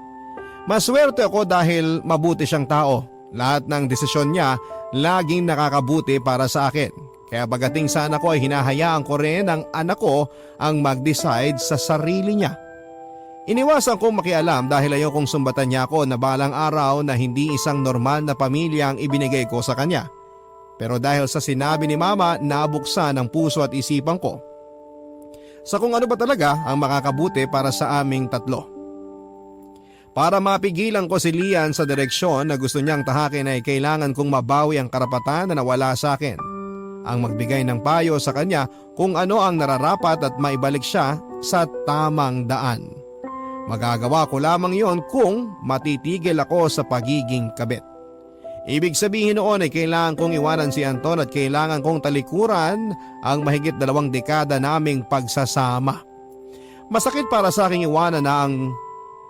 Maswerte ako dahil mabuti siyang tao. Lahat ng desisyon niya laging nakakabuti para sa akin. Kaya bagating sa anak ko ay hinahayaan ko rin ang anak ko ang mag-decide sa sarili niya. Iniwasan kong makialam dahil ayokong sumbatan niya ako na balang araw na hindi isang normal na pamilya ang ibinigay ko sa kanya. Pero dahil sa sinabi ni Mama, nabuksan ang puso at isipan ko sa kung ano ba talaga ang makakabuti para sa aming 3. Para mapigilan ko si Lian sa direksyon na gusto niyang tahakin ay kailangan kong mabawi ang karapatan na nawala sa akin. Ang magbigay ng payo sa kanya kung ano ang nararapat at maibalik siya sa tamang daan. Magagawa ko lamang yon kung matitigil ako sa pagiging kabit. Ibig sabihin noon ay kailangan kong iwanan si Anton at kailangan kong talikuran ang mahigit 2 dekada naming pagsasama. Masakit para sa aking iwanan na ang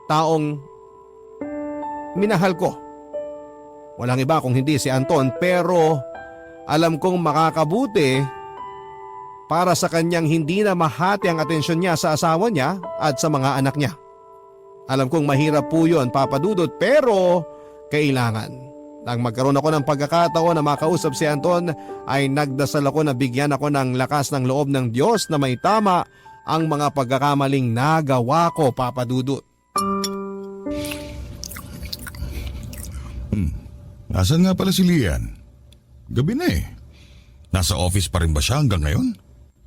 taong minahal ko. Walang iba kung hindi si Anton, pero alam kong makakabuti para sa kanyang hindi na mahati ang atensyon niya sa asawa niya at sa mga anak niya. Alam kong mahirap po yun, Papa Dudut, pero kailangan. Nang magkaroon ako ng pagkakataon na makausap si Anton ay nagdasal ako na bigyan ako ng lakas ng loob ng Diyos na may tama ang mga pagkakamaling nagawa ko, Papa Dudut. Nasaan nga pala si Lian? Gabi na eh. Nasa office pa rin ba siya hanggang ngayon?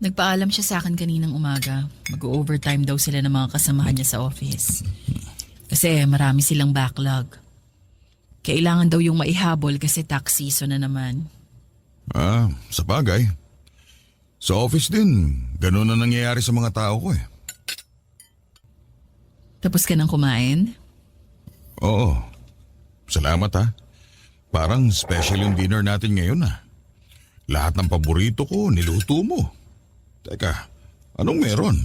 Nagpaalam siya sa akin kaninang umaga. Mag-overtime daw sila ng mga kasamahan niya sa office. Kasi marami silang backlog. Kailangan daw yung maihabol kasi tax season na naman. Sa bagay. Sa office din, ganun na nangyayari sa mga tao ko eh. Tapos ka nang kumain? Oo. Salamat ha. Parang special yung dinner natin ngayon ah. Lahat ng paborito ko, niluto mo. Teka, anong meron?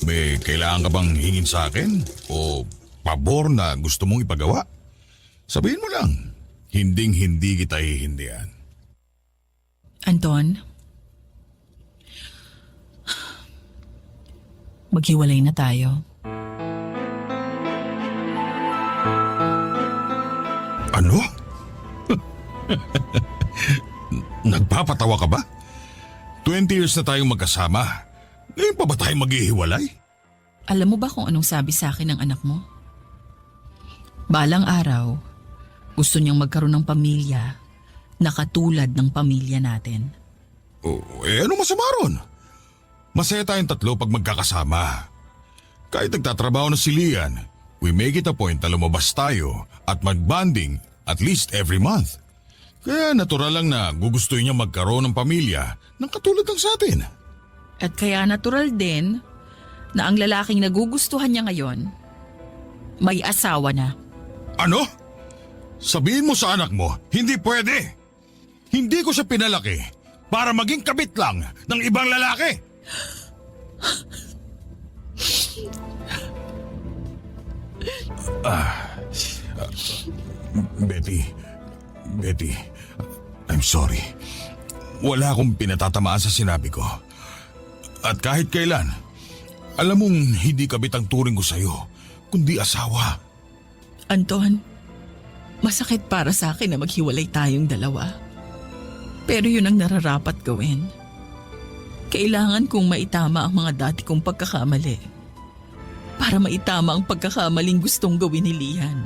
May kailangan ka bang hingin sa akin? O pabor na gusto mong ipagawa? Sabihin mo lang, hinding-hindi kita hihindihan. Anton? Maghiwalay na tayo. Ano? Nagpapatawa ka ba? 20 years na tayong magkasama. Ngayon pa ba tayo maghihiwalay? Alam mo ba kung anong sabi sa akin ng anak mo? Balang araw, gusto niyang magkaroon ng pamilya na katulad ng pamilya natin. Ano masama ron? Masaya tayong tatlo pag magkakasama. Kahit nagtatrabaho na si Lian, we make it a point na lumabas tayo at mag-bonding at least every month. Kaya natural lang na gugustuhin niya magkaroon ng pamilya ng katulad ng sa atin. At kaya natural din na ang lalaking nagugustuhan niya ngayon, may asawa na. Ano? Sabihin mo sa anak mo, hindi pwede. Hindi ko siya pinalaki para maging kabit lang ng ibang lalaki. Betty, I'm sorry. Wala akong pinatatamaan sa sinabi ko. At kahit kailan, alam mong hindi kabit ang turing ko sa'yo, kundi asawa. Anton, masakit para sa akin na maghiwalay tayong dalawa. Pero yun ang nararapat gawin. Kailangan kong maitama ang mga dati kong pagkakamali. Para maitama ang pagkakamaling gustong gawin ni Lian.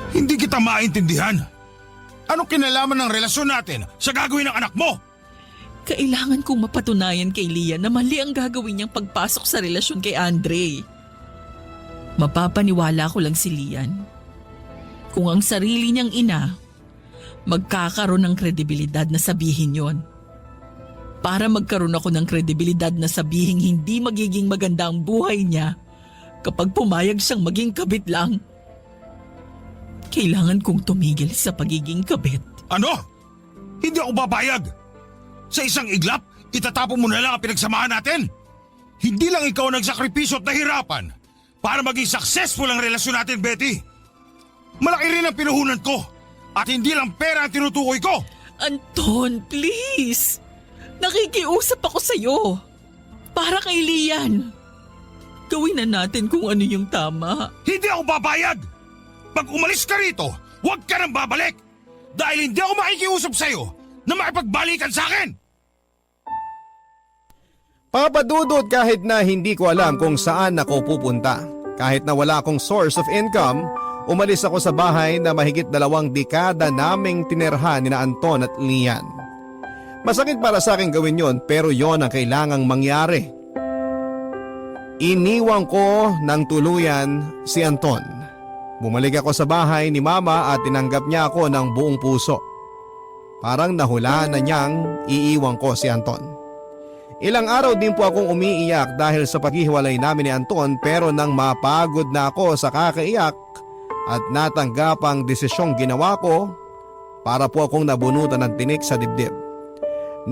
Hindi kita maintindihan. Anong kinalaman ng relasyon natin sa gagawin ng anak mo? Kailangan kong mapatunayan kay Lian na mali ang gagawin niyang pagpasok sa relasyon kay Andre. Mapapaniwala ko lang si Lian. Kung ang sarili niyang ina, magkakaroon ng kredibilidad na sabihin yon. Para magkaroon ako ng kredibilidad na sabihin hindi magiging maganda ang buhay niya kapag pumayag siyang maging kabit lang. Kailangan kong tumigil sa pagiging kabit. Ano? Hindi ako babayag. Sa isang iglap, itatapon mo na lang ang pinagsamahan natin. Hindi lang ikaw nagsakripisyo at nahirapan para maging successful ang relasyon natin, Betty. Malaki rin ang pinuhunan ko at hindi lang pera ang tinutukoy ko. Anton, please! Nakikiusap ako sa'yo. Para kay Lian. Gawin na natin kung ano yung tama. Hindi ako babayag! Pag umalis ka rito, huwag ka nang babalik! Dahil hindi ako makikiusap sa'yo na makipagbalikan sa akin! Papa Dudut, kahit na hindi ko alam kung saan ako pupunta, kahit na wala akong source of income, umalis ako sa bahay na mahigit 2 dekada naming tinerhan ni Anton at Lian. Masakit para sa akin gawin yon, pero yon ang kailangang mangyari. Iniwan ko ng tuluyan si Anton. Bumalik ako sa bahay ni Mama at tinanggap niya ako ng buong puso. Parang nahulaan na niyang iiwan ko si Anton. Ilang araw din po akong umiiyak dahil sa paghihiwalay namin ni Anton, pero nang mapagod na ako sa kakaiyak at natanggap ang desisyong ginawa ko, para po akong nabunutan ng tinik sa dibdib.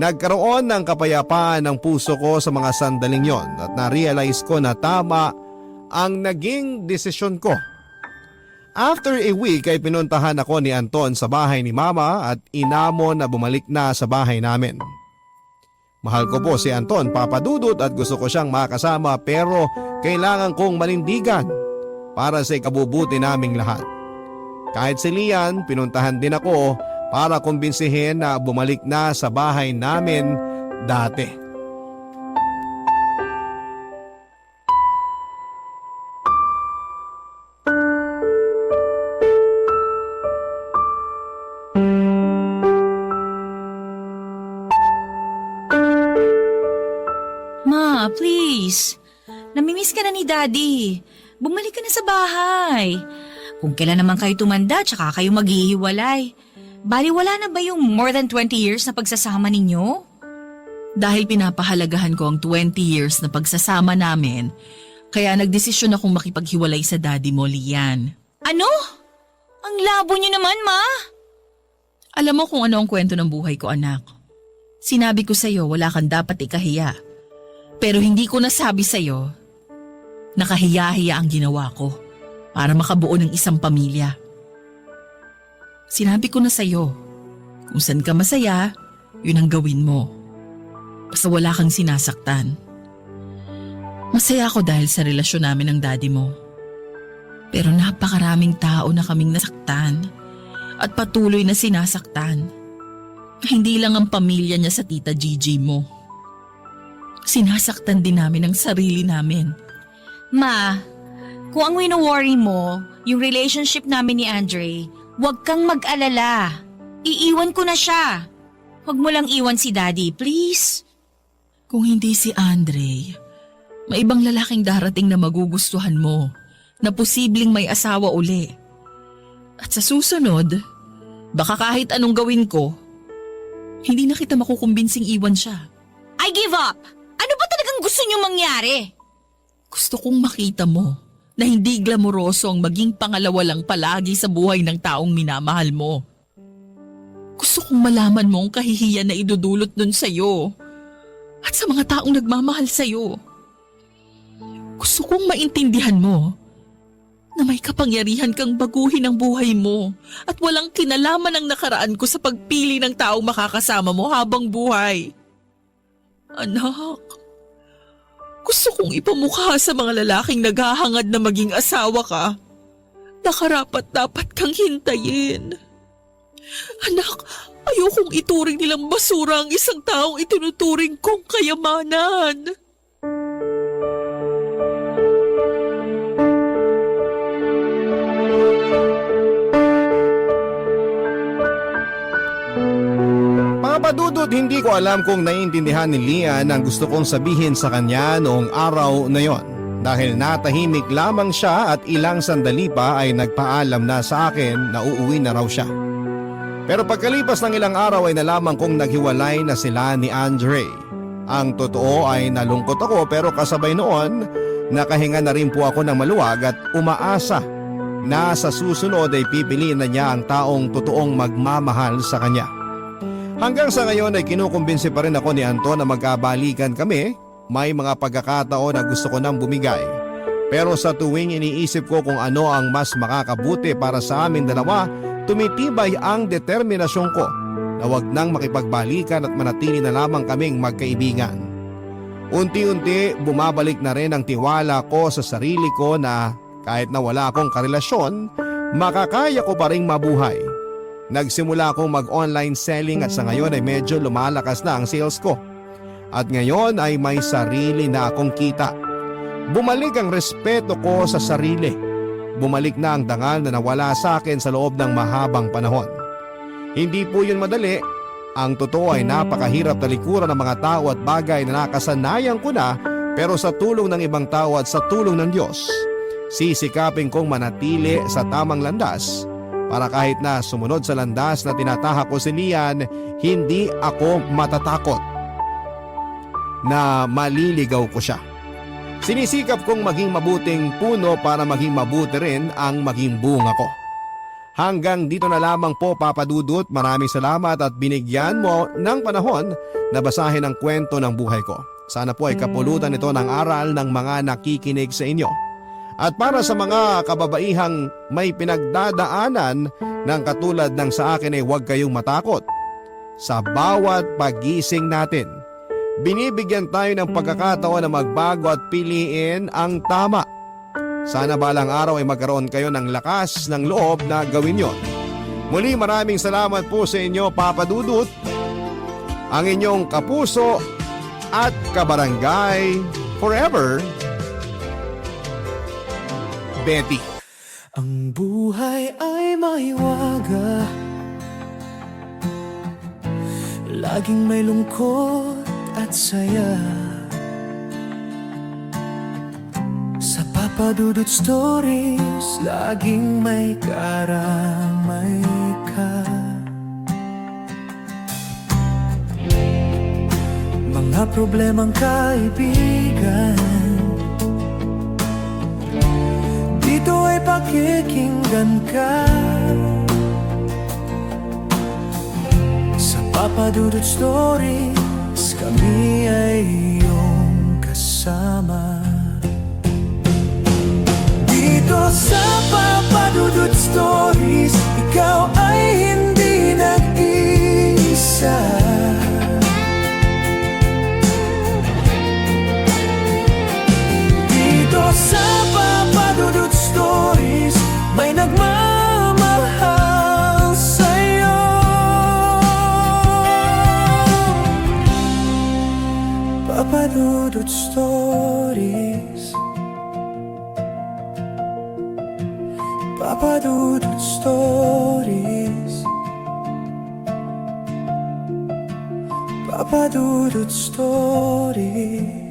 Nagkaroon ng kapayapaan ng puso ko sa mga sandaling yon at na-realize ko na tama ang naging desisyon ko. After a week ay pinuntahan ako ni Anton sa bahay ni Mama at inamon na bumalik na sa bahay namin. Mahal ko po si Anton, Papa Dudut, at gusto ko siyang makasama, pero kailangan kong manindigan para sa ikabubuti naming lahat. Kahit si Lian, pinuntahan din ako para kumbinsihin na bumalik na sa bahay namin dati. Ma, please. Namimiss ka na ni Daddy. Bumalik ka na sa bahay. Kung kailan naman kayo tumanda, tsaka kayo maghihiwalay. Bali, wala na ba yung more than 20 years na pagsasama ninyo? Dahil pinapahalagahan ko ang 20 years na pagsasama namin, kaya nagdesisyon akong makipaghiwalay sa daddy mo, Lian. Ano? Ang labo niyo naman, Ma. Alam mo kung ano ang kwento ng buhay ko, anak. Sinabi ko sa'yo wala kang dapat ikahiya. Pero hindi ko nasabi sa'yo, nakahiya-hiya ang ginawa ko para makabuo ng isang pamilya. Sinabi ko na sa'yo, kung saan ka masaya, yun ang gawin mo. Basta wala kang sinasaktan. Masaya ako dahil sa relasyon namin ng daddy mo. Pero napakaraming tao na kaming nasaktan at patuloy na sinasaktan. Hindi lang ang pamilya niya sa tita Gigi mo. Sinasaktan din namin ang sarili namin. Ma, kung ang wino-worry mo, yung relationship namin ni Andre, huwag kang mag-alala. Iiwan ko na siya. Huwag mo lang iwan si Daddy, please. Kung hindi si Andre, may ibang lalaking darating na magugustuhan mo, na posibleng may asawa uli. At sa susunod, baka kahit anong gawin ko, hindi na kita makukumbinsing iwan siya. I give up! Ano ba talagang gusto niyo mangyari? Gusto kong makita mo na hindi glamoroso ang maging pangalawa lang palagi sa buhay ng taong minamahal mo. Gusto kong malaman mo ang kahihiyan na idudulot nun sa'yo at sa mga taong nagmamahal sa'yo. Gusto kong maintindihan mo na may kapangyarihan kang baguhin ang buhay mo at walang kinalaman ang nakaraan ko sa pagpili ng taong makakasama mo habang buhay. Anak, gusto kong ipamukha sa mga lalaking naghahangad na maging asawa ka na karapat-dapat kang hintayin. Anak, ayokong ituring nilang basura ang isang taong itinuturing kong kayamanan. Padudot, hindi ko alam kung naiintindihan ni Lian ang gusto kong sabihin sa kanya noong araw na yon. Dahil natahimik lamang siya at ilang sandali pa ay nagpaalam na sa akin na uuwi na raw siya. Pero pagkalipas ng ilang araw ay nalaman kong naghiwalay na sila ni Andre. Ang totoo ay nalungkot ako, pero kasabay noon, nakahinga na rin po ako ng maluwag at umaasa na sa susunod ay pipiliin na niya ang taong totoong magmamahal sa kanya. Hanggang sa ngayon ay kinukumbinsi pa rin ako ni Anton na magkabalikan kami. May mga pagkakataon na gusto ko nang bumigay. Pero sa tuwing iniisip ko kung ano ang mas makakabuti para sa amin dalawa, tumitibay ang determinasyon ko na wag nang makipagbalikan at manatili na lamang kaming magkaibigan. Unti-unti bumabalik na rin ang tiwala ko sa sarili ko na kahit na wala akong karelasyon, makakaya ko pa rin mabuhay. Nagsimula akong mag-online selling at sa ngayon ay medyo lumalakas na ang sales ko. At ngayon ay may sarili na akong kita. Bumalik ang respeto ko sa sarili. Bumalik na ang dangal na nawala sa akin sa loob ng mahabang panahon. Hindi po yun madali. Ang totoo ay napakahirap talikuran ng mga tao at bagay na nakasanayan ko na, pero sa tulong ng ibang tao at sa tulong ng Diyos, sisikapin kong manatili sa tamang landas. Para kahit na sumunod sa landas na tinatahak ko si Lian, hindi ako matatakot. na maliligaw ko siya. Sinisikap kong maging mabuting puno para maging mabuti rin ang maging bunga ko. Hanggang dito na lamang po, Papa Dudut. Maraming salamat at binigyan mo ng panahon na basahin ang kwento ng buhay ko. Sana po ay kapulutan ito ng aral ng mga nakikinig sa inyo. At para sa mga kababaihang may pinagdadaanan ng katulad ng sa akin ay huwag kayong matakot. Sa bawat pagising natin, binibigyan tayo ng pagkakataon na magbago at piliin ang tama. Sana balang araw ay magkaroon kayo ng lakas ng loob na gawin yon. Muli maraming salamat po sa inyo, Papa Dudut, ang inyong kapuso at kabarangay forever, Betty. Ang buhay ay mahiwaga, laging may lungkot at saya. Sa Papa Dudut Stories, laging may karamay ka. Mga problemang kaibigan, dito ay pakikinggan ka. Sa Papa Dudut Stories, kami ay iyong kasama. Dito sa Papa Dudut Stories, ikaw ay hindi nag-iisa. Dito sa Papa Dudut Stories, may nagmamahal sa'yo. Papa Dudut Stories, Papa Dudut Stories, Papa Dudut Stories.